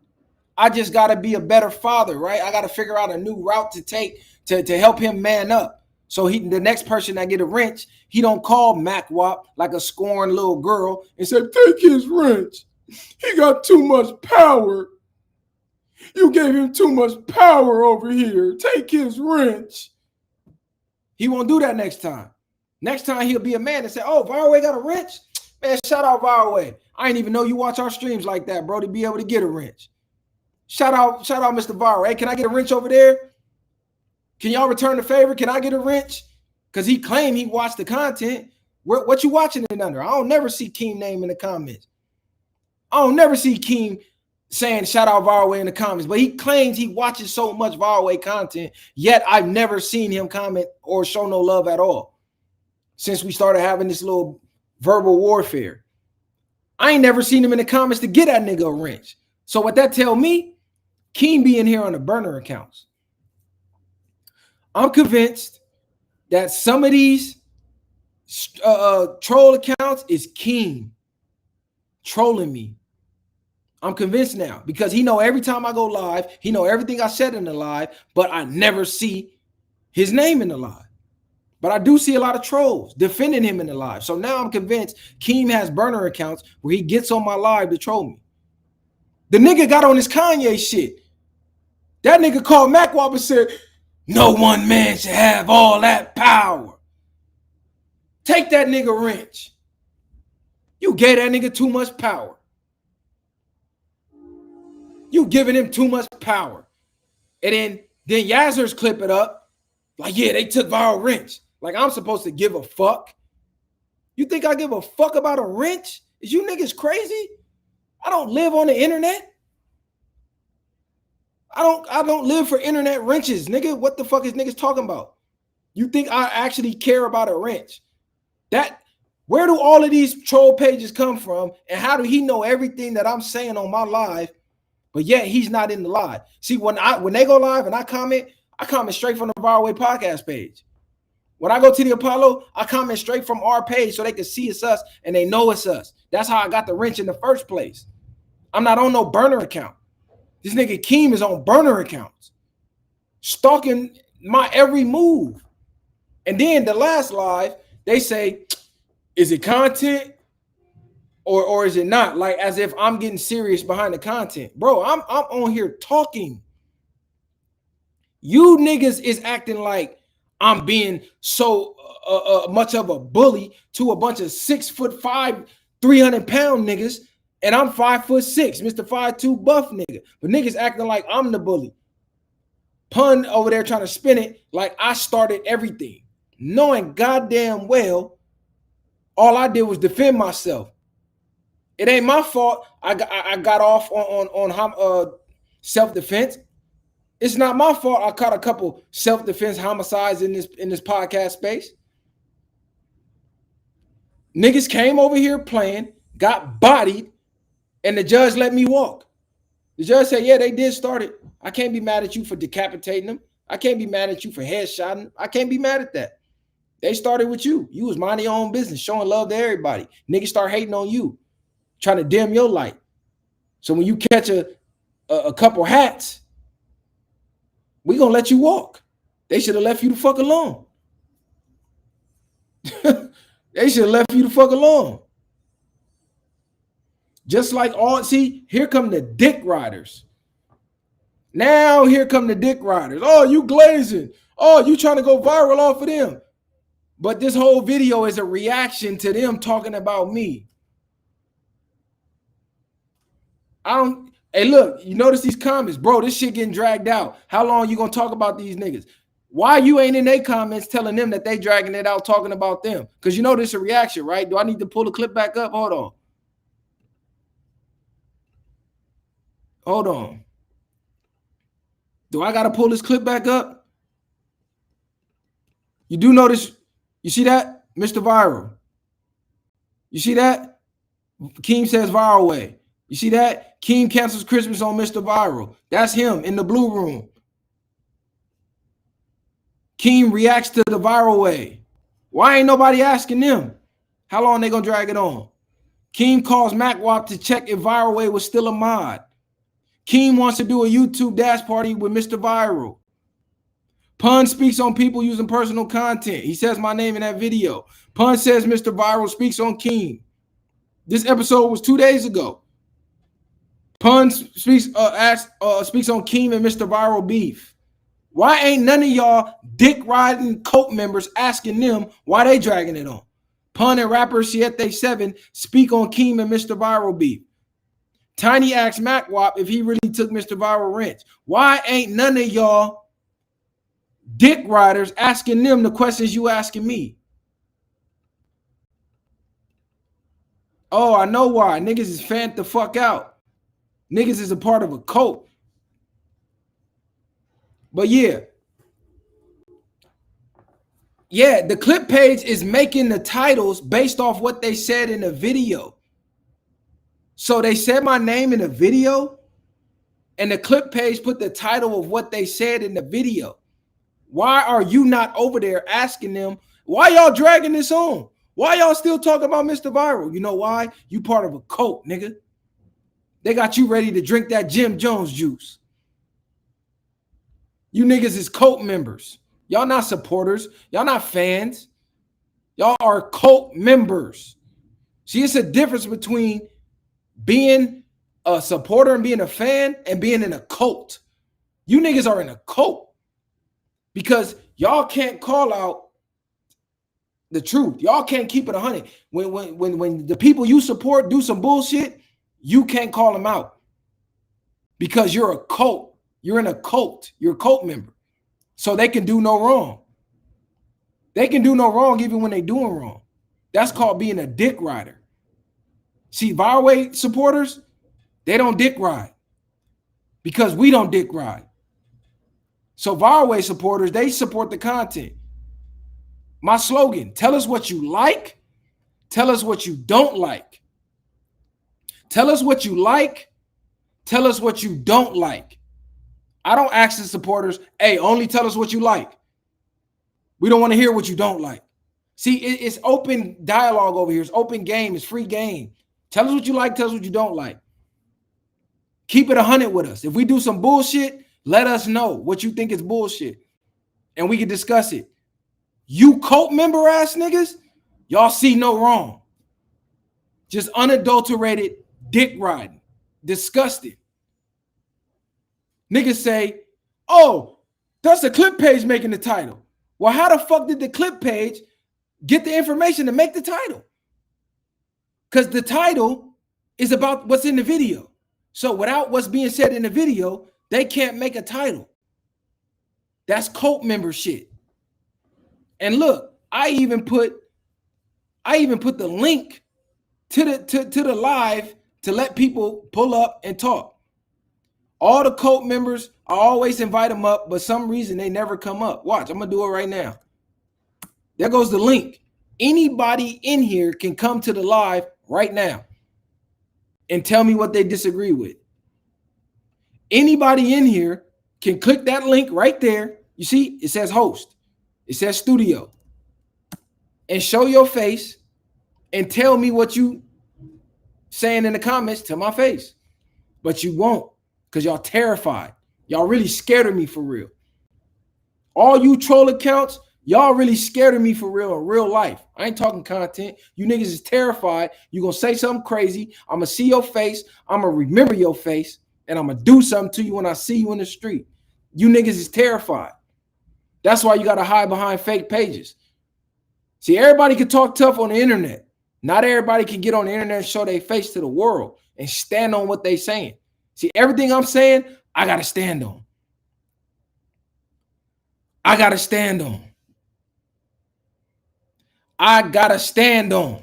I just got to be a better father, right? I got to figure out a new route to take to help him man up. So the next person that get a wrench, he don't call MacWop like a scorned little girl and say, take his wrench. He got too much power. You gave him too much power over here. Take his wrench. He won't do that next time. Next time he'll be a man and say, oh, Viiral got a wrench? Man, shout out Viiral. I didn't even know you watch our streams like that, bro, to be able to get a wrench. Shout out Mr Viiral. Hey, can I get a wrench over there? Can y'all return the favor? Can I get a wrench? Because he claimed he watched the content. What you watching it under? I don't never see Keem name in the comments. I don't never see Keem saying shout out Viiral in the comments, but he claims he watches so much Viiral content, yet I've never seen him comment or show no love at all since we started having this little verbal warfare. I ain't never seen him in the comments to get that nigga a wrench. So what that tell me, Keem be in here on the burner accounts. I'm convinced that some of these troll accounts is Keem trolling me. I'm convinced now because he know every time I go live, he know everything I said in the live, but I never see his name in the live. But I do see a lot of trolls defending him in the live. So now I'm convinced Keem has burner accounts where he gets on my live to troll me. The nigga got on his Kanye shit. That nigga called MacWop and said, no one man should have all that power. Take that nigga wrench. You gave that nigga too much power. You giving him too much power. And then Yazzers clip it up. Like, yeah, they took Viiral wrench. Like, I'm supposed to give a fuck. You think I give a fuck about a wrench? Is you niggas crazy? I don't live on the internet. I don't live for internet wrenches, nigga. What the fuck is niggas talking about? You think I actually care about a wrench? Where do all of these troll pages come from? And how do he know everything that I'm saying on my live, but yet he's not in the live? See, when they go live and I comment straight from the Viiral podcast page. When I go to the Apollo, I comment straight from our page so they can see it's us and they know it's us. That's how I got the wrench in the first place. I'm not on no burner account. This nigga Keem is on burner accounts, stalking my every move. And then the last live, they say, is it content or is it not? Like as if I'm getting serious behind the content. Bro, I'm on here talking. You niggas is acting like I'm being so much of a bully to a bunch of 6'5", 300-pound niggas. And I'm 5'6", Mr. 5'2" buff nigga. But niggas acting like I'm the bully. Pun over there trying to spin it like I started everything. Knowing goddamn well, all I did was defend myself. It ain't my fault I got off on self-defense. It's not my fault I caught a couple self-defense homicides in this podcast space. Niggas came over here playing, got bodied, and the judge let me walk. The judge said, yeah, they did start it. I can't be mad at you for decapitating them. I can't be mad at you for headshotting them. I can't be mad at that. They started with you. You was minding your own business, showing love to everybody. Niggas start hating on you, trying to dim your light. So when you catch a couple hats, we gonna let you walk. They should have left you the fuck alone. They should have left you the fuck alone. Just like here come the dick riders. Now here come the dick riders. Oh, you glazing. Oh, you trying to go viral off of them. But this whole video is a reaction to them talking about me. Hey, look, you notice these comments. Bro, this shit getting dragged out. How long you gonna talk about these niggas? Why you ain't in their comments telling them that they dragging it out talking about them? Because you know this is a reaction, right? Do I need to pull the clip back up? Hold on. Do I gotta pull this clip back up? You do notice, you see that? Mr. Viiral. You see that? Keem says viral way. You see that? Keem cancels Christmas on Mr. Viiral. That's him in the blue room. Keem reacts to the viral way. Why ain't nobody asking them? How long they gonna drag it on? Keem calls MacWop to check if Viral Way was still a mod. Keem wants to do a YouTube dash party with Mr. Viiral. Pun speaks on people using personal content. He says my name in that video. Pun says Mr. Viiral speaks on Keem. This episode was 2 days ago. Pun speaks on Keem and Mr. Viiral beef. Why ain't none of y'all dick riding cult members asking them why they dragging it on? Pun and rapper Siete7 speak on Keem and Mr. Viiral beef. Tiny asks MacWop if he really took Mr. Viiral wrench. Why ain't none of y'all dick riders asking them the questions you asking me? Oh, I know why. Niggas is fanned the fuck out. Niggas is a part of a cult. But yeah, the clip page is making the titles based off what they said in the video. So they said my name in the video, and the clip page put the title of what they said in the video. Why are you not over there asking them, why y'all dragging this on? Why y'all still talking about Mr. Viiral? You know why? You part of a cult, nigga. They got you ready to drink that Jim Jones juice. You niggas is cult members. Y'all not supporters. Y'all not fans. Y'all are cult members. See, it's a difference between being a supporter and being a fan and being in a cult. You niggas are in a cult because y'all can't call out the truth. Y'all can't keep it 100. When the people you support do some bullshit, you can't call them out because you're a cult. You're in a cult. You're a cult member. So they can do no wrong. They can do no wrong even when they're doing wrong. That's called being a dick rider. See, Viral Way supporters, they don't dick ride because we don't dick ride. So Viral Way supporters, they support the content. My slogan, tell us what you like. Tell us what you don't like. Tell us what you like. Tell us what you don't like. I don't ask the supporters, hey, only tell us what you like. We don't want to hear what you don't like. See, it's open dialogue over here. It's open game. It's free game. Tell us what you like. Tell us what you don't like. Keep it 100 with us. If we do some bullshit, let us know what you think is bullshit. And we can discuss it. You cult member ass niggas, y'all see no wrong. Just unadulterated dick riding. Disgusted. Niggas say, oh, that's the clip page making the title. Well, how the fuck did the clip page get the information to make the title? Because the title is about what's in the video. So without what's being said in the video, they can't make a title. That's cult member shit. And look, I even put the link to the live to let people pull up and talk. All the cult members, I always invite them up, but some reason they never come up. Watch, I'm going to do it right now. There goes the link. Anybody in here can come to the live right now and tell me what they disagree with. Anybody in here can click that link right there. You see, it says host. It says studio. And show your face and tell me what you saying in the comments to my face. But you won't. Because y'all terrified. Y'all really scared of me for real. All you troll accounts, y'all really scared of me for real in real life. I ain't talking content. You niggas is terrified. You gonna say something crazy. I'm gonna see your face. I'm gonna remember your face. And I'm gonna do something to you when I see you in the street. You niggas is terrified. That's why you gotta hide behind fake pages. See, everybody can talk tough on the internet. Not everybody can get on the internet and show their face to the world and stand on what they saying. See, everything I'm saying, I got to stand on. I got to stand on. I got to stand on.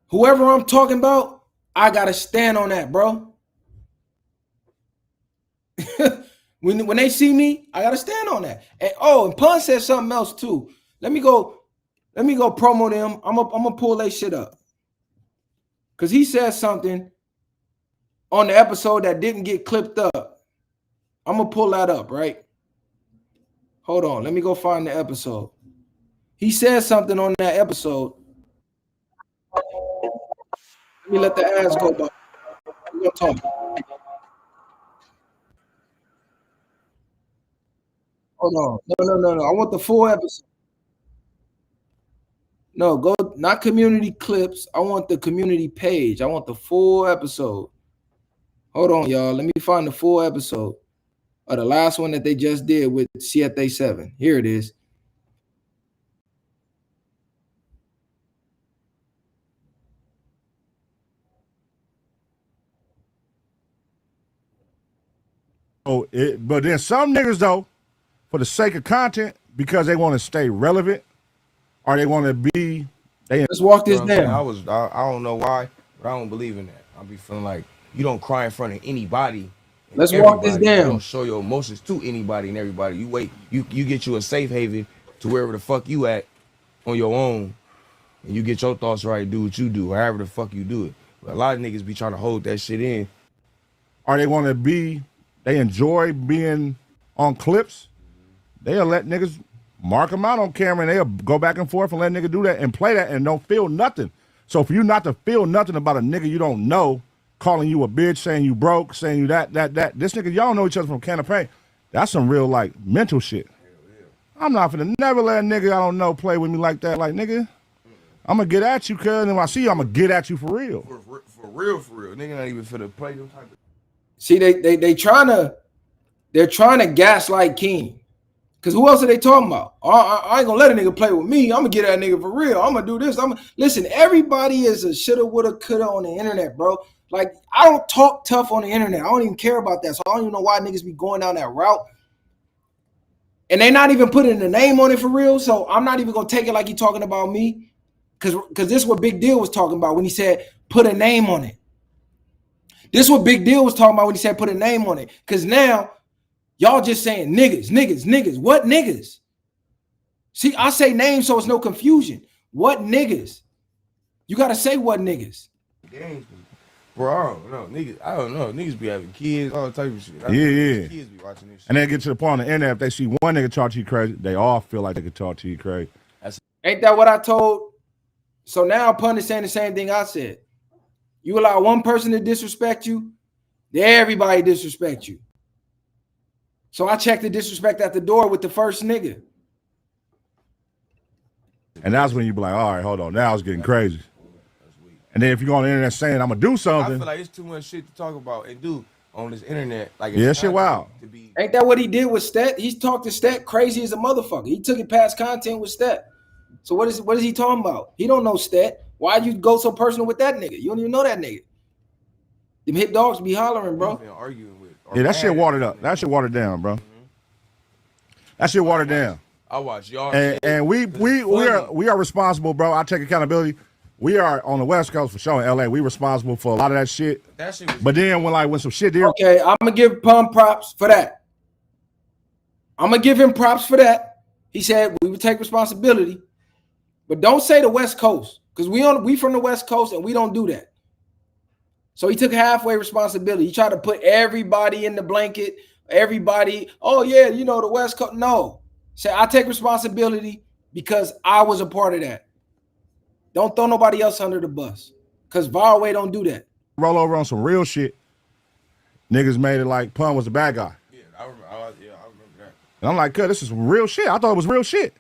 Whoever I'm talking about, I got to stand on that, bro. When they see me, I gotta stand on that. And Pun said something else too. Let me go promo them. I'm gonna pull that shit up. Cause he said something on the episode that didn't get clipped up. I'm gonna pull that up, right? Hold on, let me go find the episode. He said something on that episode. Let me let the ads go by. We're gonna talk. Hold on. No. I want the full episode. No, go not community clips. I want the community page. I want the full episode. Hold on, y'all. Let me find the full episode of the last one that they just did with Siete 7. Here it is. But then some niggas though, for the sake of content, because they want to stay relevant, or they want to be. Let's walk this down. I don't know why, but I don't believe in that. I be feeling like you don't cry in front of anybody. Let's walk this down. You don't show your emotions to anybody and everybody. You wait. You get you a safe haven to wherever the fuck you at on your own, and you get your thoughts right. Do what you do, however the fuck you do it. But a lot of niggas be trying to hold that shit in. Or they want to be. They enjoy being on clips. They'll let niggas mark them out on camera, and they'll go back and forth and let nigga do that and play that and don't feel nothing. So for you not to feel nothing about a nigga you don't know, calling you a bitch, saying you broke, saying you that, this nigga, y'all know each other from Can of Paint. That's some real, like, mental shit. I'm not finna never let a nigga I don't know play with me like that. Like, nigga, I'm gonna get at you, cuz, and when I see you, I'm gonna get at you for real. For real. Nigga not even finna play them type of. See, they're trying to gaslight Keem. Cause who else are they talking about? I ain't gonna let a nigga play with me. I'm gonna get that nigga for real. I'm gonna do this. Listen, everybody is a shoulda, woulda, coulda on the internet, bro. Like, I don't talk tough on the internet. I don't even care about that. So I don't even know why niggas be going down that route. And they not even putting the name on it for real. So I'm not even gonna take it like he talking about me. Cause this is what Big Deal was talking about when he said put a name on it. This is what Big Deal was talking about when he said put a name on it. Cause now y'all just saying niggas. What niggas? See, I say names so it's no confusion. What niggas? You gotta say what niggas. Games, bro. I don't know. Niggas be having kids, all type of shit. Yeah. Kids be watching this shit. And they get to the point on the internet, if they see one nigga talk to you crazy, they all feel like they could talk to you crazy. Ain't that what I told? So now Pun is saying the same thing I said. You allow one person to disrespect you, everybody disrespect you. So I checked the disrespect at the door with the first nigga. And that's when you be like, all right, hold on, now it's getting crazy. And then if you go on the internet saying I'm gonna do something, I feel like it's too much shit to talk about and do on this internet. Like, yeah, shit, wow. Ain't that what he did with Stet? He's talked to Stet crazy as a motherfucker. He took it past content with Stet. So what is he talking about? He don't know Stet. Why'd you go so personal with that nigga? You don't even know that nigga. Them hit dogs be hollering, bro. Yeah, that shit watered up. That shit watered down, bro. That shit watered down. I watch y'all. And we are responsible, bro. I take accountability. We are on the West Coast for sure in LA. We responsible for a lot of that shit. But then when some shit there. Okay, I'm gonna give Pun props for that. I'm gonna give him props for that. He said we would take responsibility. But don't say the West Coast, because we from the West Coast and we don't do that. So he took halfway responsibility. He tried to put everybody in the blanket. Everybody, oh yeah, you know, the West Coast. No. Say I take responsibility because I was a part of that. Don't throw nobody else under the bus. Because Viiral Way don't do that. Roll over on some real shit. Niggas made it like Pun was the bad guy. Yeah, I remember that. And I'm like, cuz, this is real shit. I thought it was real shit.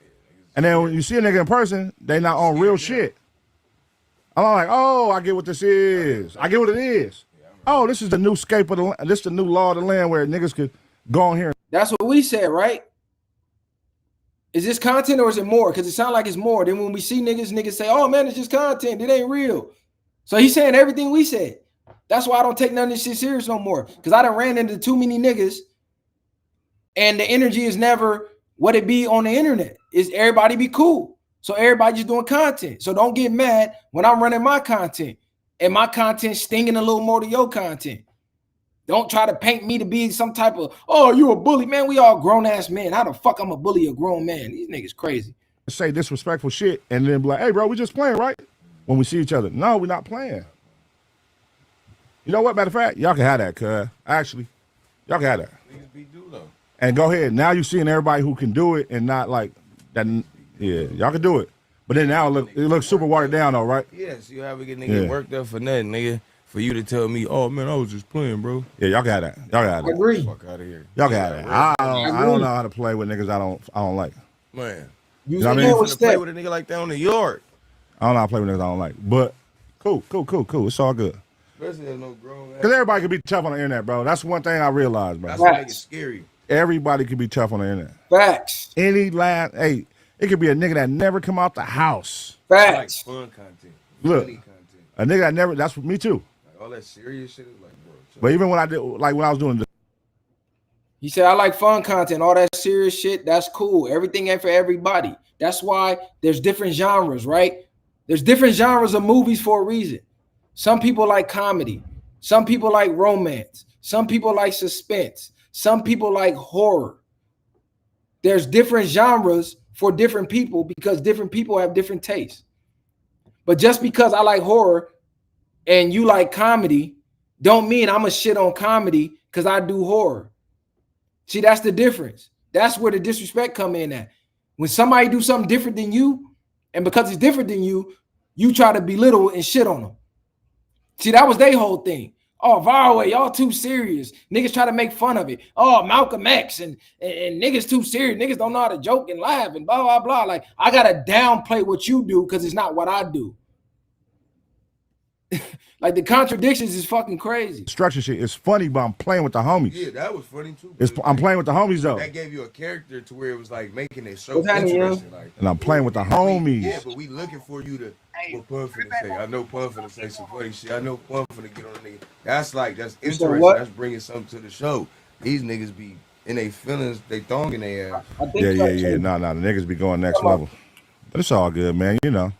And then when you see a nigga in person, they not on real shit. I'm like, oh, I get what this is. I get what it is. Oh, this is the new scape of the land. This is the new law of the land where niggas could go on here. That's what we said, right? Is this content or is it more? Because it sounds like it's more. Then when we see niggas say, oh man, it's just content. It ain't real. So he's saying everything we said. That's why I don't take none of this shit serious no more. Because I done ran into too many niggas and the energy is never what it be on the internet. Is everybody be cool. So everybody just doing content. So don't get mad when I'm running my content and my content stinging a little more to your content. Don't try to paint me to be some type of, oh, you a bully, man. We all grown ass men. How the fuck I'm a bully a grown man? These niggas crazy. Say disrespectful shit and then be like, hey, bro, we just playing, right? When we see each other. No, we're not playing. You know what? Matter of fact, y'all can have that, cuz. Actually, y'all can have that. Niggas be do though. And go ahead. Now you're seeing everybody who can do it and not like that. Yeah, y'all can do it. But then now it looks super watered down, though, right? Yes, you have a good nigga worked up for nothing, nigga. For you to tell me, oh man, I was just playing, bro. Yeah, y'all got that. Y'all got that. I agree. Fuck out of here. Y'all got that. I don't know how to play with niggas I don't like. Man, you know what I mean? To play with a nigga like that on the yard. I don't know how to play with niggas I don't like. But cool. It's all good. Especially as no grown. Because everybody can be tough on the internet, bro. That's one thing I realized, bro. That's what makes it scary. Everybody can be tough on the internet. Facts. Any last, hey, it could be a nigga that never come out the house. Facts. I like fun content. Look, funny content. a nigga that never, that's me too. Like all that serious shit is like, bro. But even when I did, like when I was doing he said, I like fun content, all that serious shit, that's cool. Everything ain't for everybody. That's why there's different genres, right? There's different genres of movies for a reason. Some people like comedy. Some people like romance. Some people like suspense. Some people like horror. There's different genres for different people because different people have different tastes. But just because I like horror and you like comedy, don't mean I'm a shit on comedy because I do horror. See, that's the difference. That's where the disrespect come in at. When somebody do something different than you, and because it's different than you, you try to belittle and shit on them. See, that was their whole thing. Oh, Viiral, y'all too serious. Niggas try to make fun of it. Oh, Malcolm X and niggas too serious. Niggas don't know how to joke and laugh and blah, blah, blah. Like, I got to downplay what you do because it's not what I do. Like, the contradictions is fucking crazy. structure shit, it's funny, but I'm playing with the homies. Yeah, that was funny too. I'm playing with the homies though. That gave you a character to where it was like making it so What's interesting. Like, and I'm playing with the homies. Yeah, but we looking for you to what Pun finna say. I know Pun finna say some funny shit. I know Pun finna get on the nigga. That's interesting. That's bringing something to the show. These niggas be in their feelings, they thong in their ass. Yeah. No, the niggas be going next level. But it's all good, man. You know.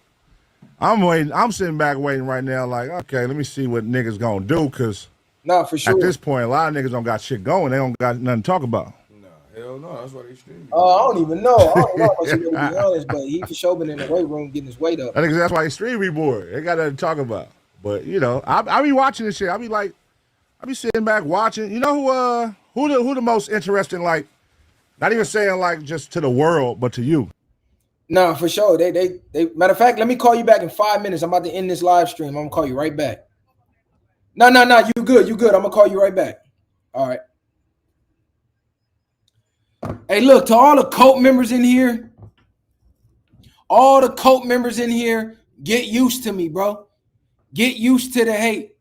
I'm waiting. I'm sitting back waiting right now, like, okay, let me see what niggas gonna do, cause for sure. At this point, a lot of niggas don't got shit going. They don't got nothing to talk about. No, hell no. That's why they stream. I don't even know. I don't know much, to be honest, but he for sure been in the weight room getting his weight up. I think that's why he stream be bored. They got nothing to talk about. But you know, I be watching this shit. I be sitting back watching. You know who the most interesting, like, not even saying like just to the world, but to you. No, for sure. They matter of fact, let me call you back in 5 minutes. I'm about to end this live stream. I'm gonna call you right back. No, you good. I'm gonna call you right back. All right. Hey, look, to all the cult members in here, get used to me, bro. Get used to the hate.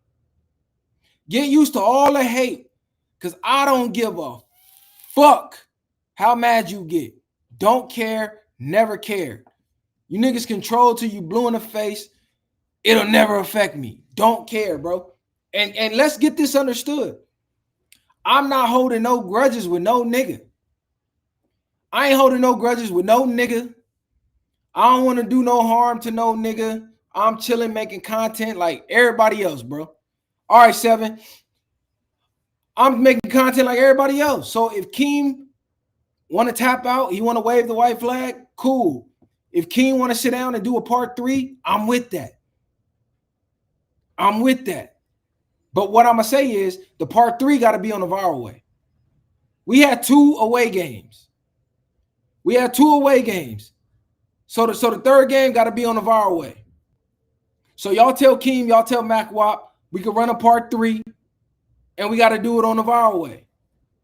Get used to all the hate. Cause I don't give a fuck how mad you get. Don't care. Never cared. You niggas control till you blue in the face. It'll never affect me. Don't care, bro. And let's get this understood. I'm not holding no grudges with no nigga. I ain't holding no grudges with no nigga. I don't want to do no harm to no nigga. I'm chilling, making content like everybody else, bro. All right, 7. I'm making content like everybody else. So if Keem want to tap out, he want to wave the white flag, cool. If Keem want to sit down and do a part 3, I'm with that. But what I'm going to say is the part 3 got to be on the Viiral way. We had 2 away games. So the third game got to be on the Viiral way. So y'all tell Keem, y'all tell MacWap, we can run a part 3 and we got to do it on the Viiral way.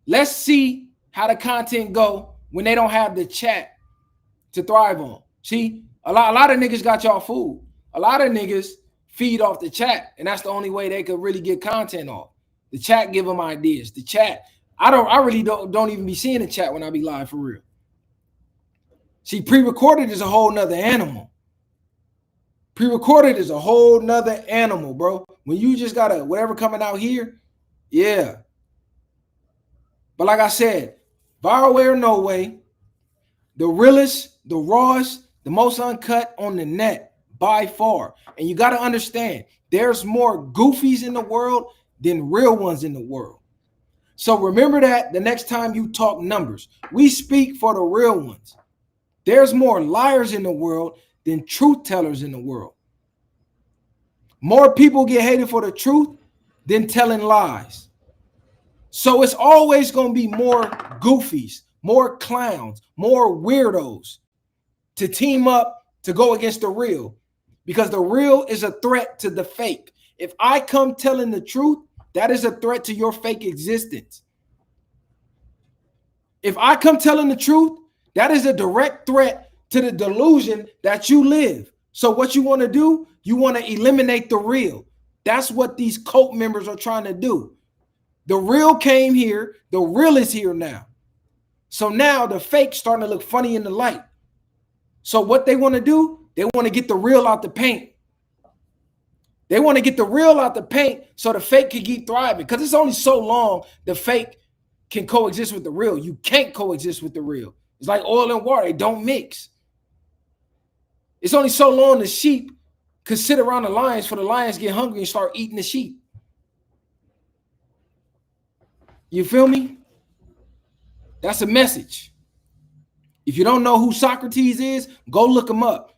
Let's see how the content go when they don't have the chat to thrive on. See, a lot of niggas got y'all fooled. A lot of niggas feed off the chat, and that's the only way they could really get content off. The chat give them ideas. The chat, I really don't even be seeing the chat when I be live for real. See, pre-recorded is a whole nother animal. Pre-recorded is a whole nother animal, bro. When you just got whatever coming out here, yeah. But like I said, Viiral way or no way, the realest, the rawest, the most uncut on the net by far. And you got to understand, there's more goofies in the world than real ones in the world. So remember that the next time you talk numbers. We speak for the real ones. There's more liars in the world than truth tellers in the world. More people get hated for the truth than telling lies. So it's always going to be more goofies, more clowns, more weirdos to team up to go against the real, because the real is a threat to the fake. If I come telling the truth, that is a threat to your fake existence. If I come telling the truth, that is a direct threat to the delusion that you live. So what you want to do, you want to eliminate the real. That's what these cult members are trying to do. The real came here. The real is here now. So now the fake's starting to look funny in the light. So what they want to do, they want to get the real out the paint. They want to get the real out the paint so the fake can keep thriving, because it's only so long the fake can coexist with the real. You can't coexist with the real. It's like oil and water. They don't mix. It's only so long the sheep could sit around the lions for the lions get hungry and start eating the sheep. You feel me? That's a message. If you don't know who Socrates is, go look him up.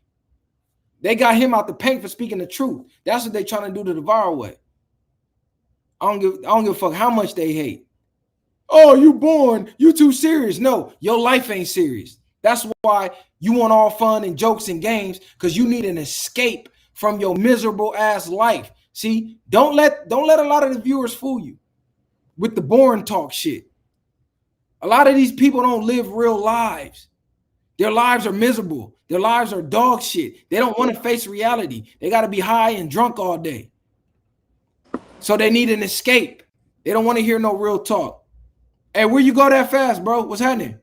They got him out the paint for speaking the truth. That's what they're trying to do to the viral way. I don't give a fuck how much they hate. Oh, you born, you too serious. No, your life ain't serious. That's why you want all fun and jokes and games, because you need an escape from your miserable ass life. See, don't let a lot of the viewers fool you with the boring talk shit. A lot of these people don't live real lives. Their lives are miserable. Their lives are dog shit. They don't want to face reality. They got to be high and drunk all day. So they need an escape. They don't want to hear no real talk. Hey, where you go that fast, bro? What's happening?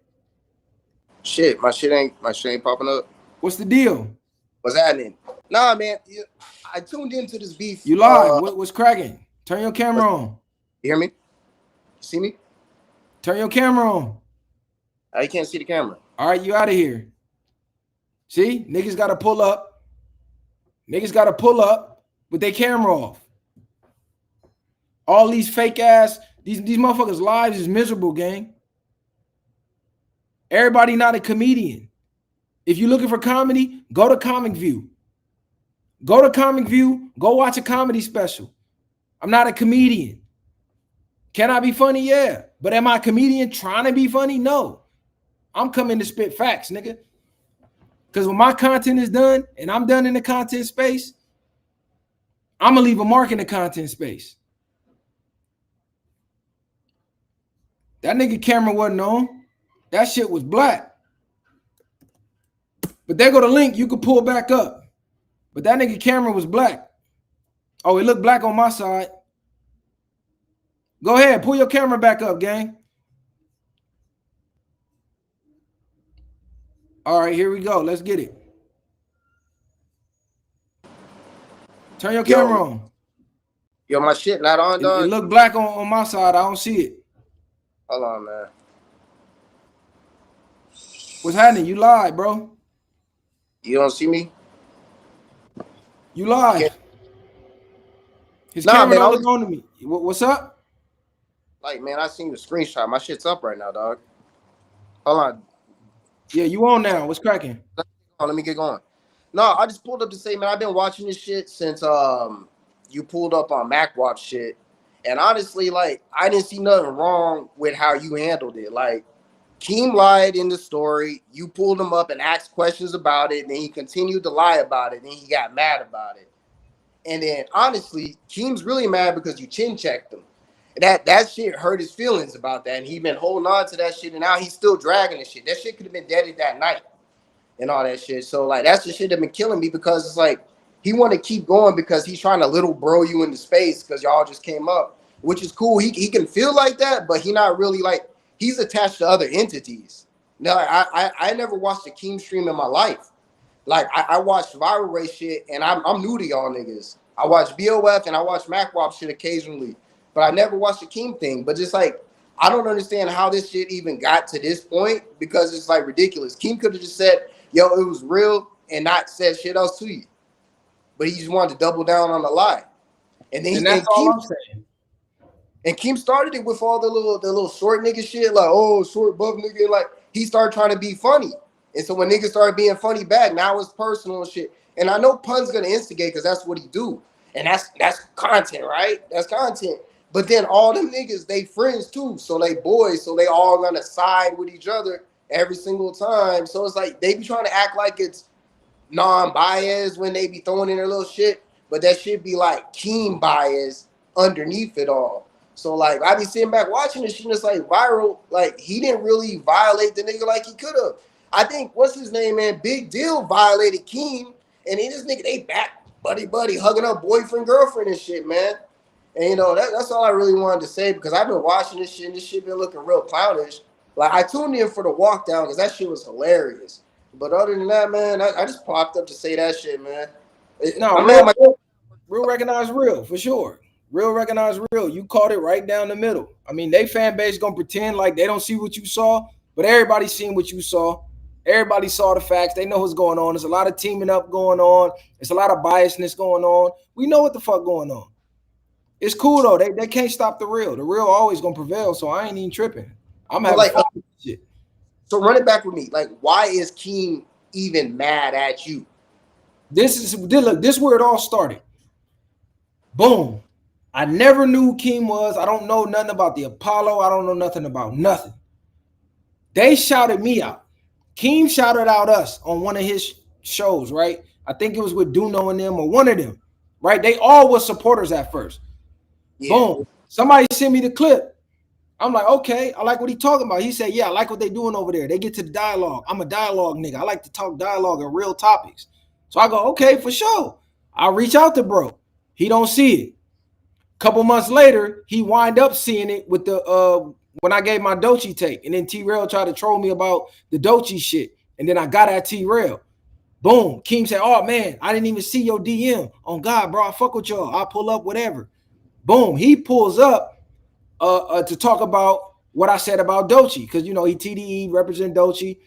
Shit, my shit ain't popping up. What's the deal? What's happening? Nah, man, I tuned into this beef. You live? What's cracking? Turn your camera on. You hear me? You see me? Turn your camera on. You can't see the camera. All right, you out of here. See, niggas got to pull up. Niggas got to pull up with their camera off. All these fake ass, these motherfuckers' lives is miserable, gang. Everybody not a comedian. If you're looking for comedy, go to Comic View. Go to Comic View. Go watch a comedy special. I'm not a comedian. Can I be funny? Yeah. But am I a comedian trying to be funny? No. I'm coming to spit facts, nigga. Because when my content is done and I'm done in the content space, I'm going to leave a mark in the content space. That nigga camera wasn't on. That shit was black. But there go the link. You could pull back up. But that nigga camera was black. Oh, it looked black on my side. Go ahead. Pull your camera back up, gang. All right, here we go. Let's get it. Turn your camera on. Yo, my shit not on, dog. It look black on my side. I don't see it. Hold on, man. What's happening? You live, bro. You don't see me? You live. His camera don't look on to me. What's up? Like, man, I seen your screenshot. My shit's up right now, dog. Hold on. Yeah, you on now. What's cracking? Let me get going. No, I just pulled up to say, man, I've been watching this shit since you pulled up on MacWap shit. And honestly, like, I didn't see nothing wrong with how you handled it. Like, Keem lied in the story. You pulled him up and asked questions about it. And then he continued to lie about it. And then he got mad about it. And then, honestly, Keem's really mad because you chin checked him. That shit hurt his feelings about that. And he been holding on to that shit. And now he's still dragging the shit. That shit could have been deaded that night. And all that shit. So, like, that's the shit that been killing me, because it's like he want to keep going because he's trying to little bro you into space because y'all just came up, which is cool. He can feel like that, but he not really, like, he's attached to other entities. No, I never watched a Keem stream in my life. Like, I watched Viral Race shit, and I'm new to y'all niggas. I watch BOF and I watch MacWap shit occasionally, but I never watched the Keem thing. But just like, I don't understand how this shit even got to this point, because it's like ridiculous. Keem could have just said, yo, it was real, and not said shit else to you. But he just wanted to double down on the lie. And then that's all I'm saying. And Keem started it with all the little short nigga shit, like, oh, short buff nigga. Like, he started trying to be funny. And so when niggas started being funny back, now it's personal and shit. And I know Pun's gonna instigate because that's what he do. And that's content, right? That's content. But then all them niggas, they friends too. So they boys, so they all gonna side with each other every single time. So it's like they be trying to act like it's non-biased when they be throwing in their little shit, but that should be like Keem bias underneath it all. So like I be sitting back watching this shit, and it's like Viiral, like he didn't really violate the nigga like he could have. I think what's his name, man? Big Deal violated Keem, and then this nigga they back buddy hugging up boyfriend girlfriend and shit, man. And you know that's all I really wanted to say because I've been watching this shit and this shit been looking real clownish. Like I tuned in for the walk down because that shit was hilarious. But other than that, man, I just popped up to say that shit, man. No, real recognize real for sure. Real recognize real. You caught it right down the middle. I mean, they fan base gonna pretend like they don't see what you saw, but everybody's seen what you saw. Everybody saw the facts. They know what's going on. There's a lot of teaming up going on. There's a lot of biasness going on. We know what the fuck going on. It's cool though. They can't stop the real. The real always gonna prevail. So I ain't even tripping. I'm having like fun with this shit. So run it back with me. Like, why is Keem even mad at you? This is where it all started. Boom. I never knew who Keem was. I don't know nothing about the Apollo. I don't know nothing about nothing. They shouted me out. Keem shouted out us on one of his shows, right? I think it was with Duno and them or one of them, right? They all were supporters at first. Yeah. Boom. Somebody sent me the clip. I'm like, okay, I like what he talking about. He said, yeah, I like what they doing over there. They get to the dialogue. I'm a dialogue nigga. I like to talk dialogue and real topics. So I go, okay, for sure. I'll reach out to bro. He don't see it. Couple months later, he wind up seeing it with the when I gave my Dochi take, and then T-Rail tried to troll me about the Dochi shit, and then I got at T-Rail. Boom. Keem said, oh man, I didn't even see your DM. On God, bro, I fuck with y'all. I'll pull up, whatever. Boom. He pulls up to talk about what I said about Dochi, because you know he TDE represent Dochi.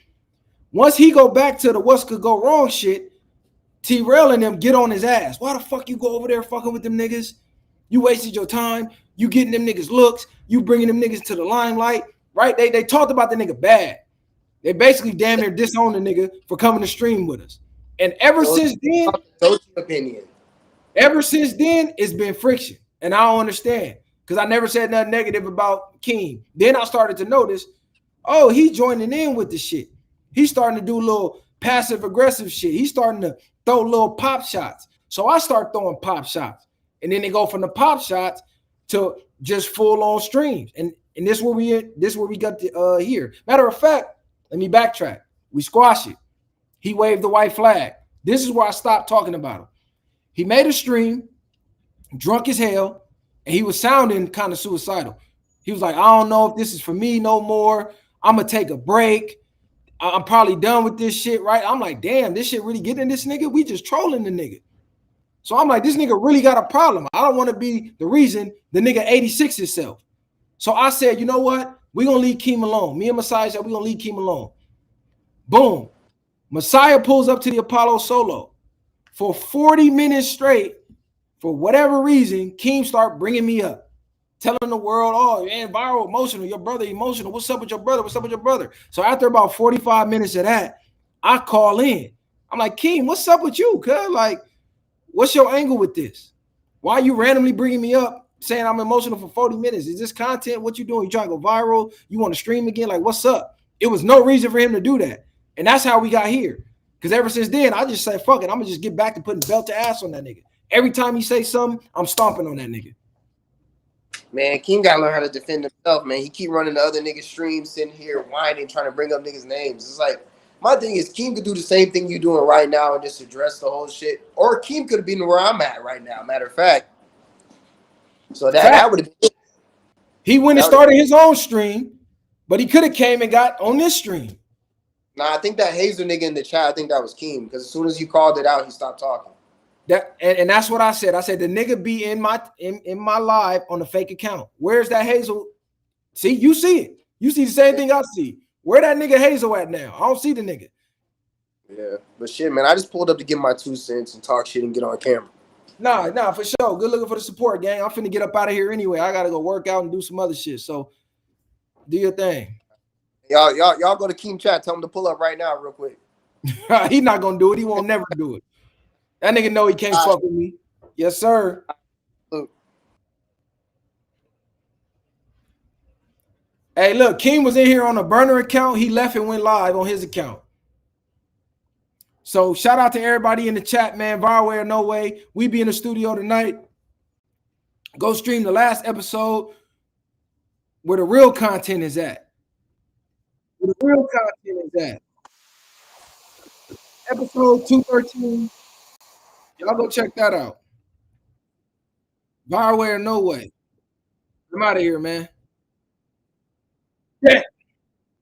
Once he go back to the what's could go wrong shit, T-Rail and them get on his ass. Why the fuck you go over there fucking with them niggas? You wasted your time. You getting them niggas looks. You bringing them niggas to the limelight, right? They talked about the nigga bad. They basically damn near disowned the nigga for coming to stream with us. And ever since then, it's been friction. And I don't understand because I never said nothing negative about Keem. Then I started to notice, oh, he joining in with the shit. He's starting to do a little passive aggressive shit. He's starting to throw little pop shots. So I start throwing pop shots. And then they go from the pop shots to just full on streams. And this where we got to here. Matter of fact, let me backtrack. We squash it. He waved the white flag. This is where I stopped talking about him. He made a stream, drunk as hell, and he was sounding kind of suicidal. He was like, I don't know if this is for me no more. I'm gonna take a break. I'm probably done with this shit, right? I'm like, damn, this shit really getting this nigga. We just trolling the nigga. So I'm like, this nigga really got a problem. I don't want to be the reason the nigga 86 himself. So I said, you know what? We're going to leave Keem alone. Me and Messiah said, we're going to leave Keem alone. Boom. Messiah pulls up to the Apollo solo. For 40 minutes straight, for whatever reason, Keem start bringing me up. Telling the world, oh, man, Viiral emotional. Your brother emotional. What's up with your brother? What's up with your brother? So after about 45 minutes of that, I call in. I'm like, Keem, what's up with you? Cuz like, what's your angle with this? Why are you randomly bringing me up saying I'm emotional for 40 minutes? Is this content? What you doing? You trying to go viral? You want to stream again? Like, what's up? It was no reason for him to do that. And that's how we got here. Because ever since then, I just said, fuck it. I'm going to just get back to putting belt to ass on that nigga. Every time he say something, I'm stomping on that nigga. Man, Keem got to learn how to defend himself, man. He keep running the other niggas' streams, sitting here whining, trying to bring up niggas' names. It's like, my thing is, Keem could do the same thing you're doing right now and just address the whole shit. Or Keem could have been where I'm at right now, matter of fact. So that would have been it. He went and started his own stream, but he could have came and got on this stream. Nah, I think that Hazel nigga in the chat, I think that was Keem. Because as soon as you called it out, he stopped talking. And that's what I said. I said, the nigga be in my live on the fake account. Where's that Hazel? See, you see it. You see the same thing I see. Where that nigga Hazel at now? I don't see the nigga. Yeah, but shit, man, I just pulled up to give my 2 cents and talk shit and get on camera. Nah, for sure. Good looking for the support, gang. I'm finna get up out of here anyway. I gotta go work out and do some other shit. So do your thing. Y'all go to Keem chat. Tell him to pull up right now, real quick. He not gonna do it. He won't never do it. That nigga know he can't fuck with me. Yes, sir. Look. Hey, look, Keem was in here on a burner account. He left and went live on his account. So shout out to everybody in the chat, man. Viiral Way or No Way. We be in the studio tonight. Go stream the last episode where the real content is at. Where the real content is at. Episode 213. Y'all go check that out. Viiral Way or No Way. I'm out of here, man. Yeah.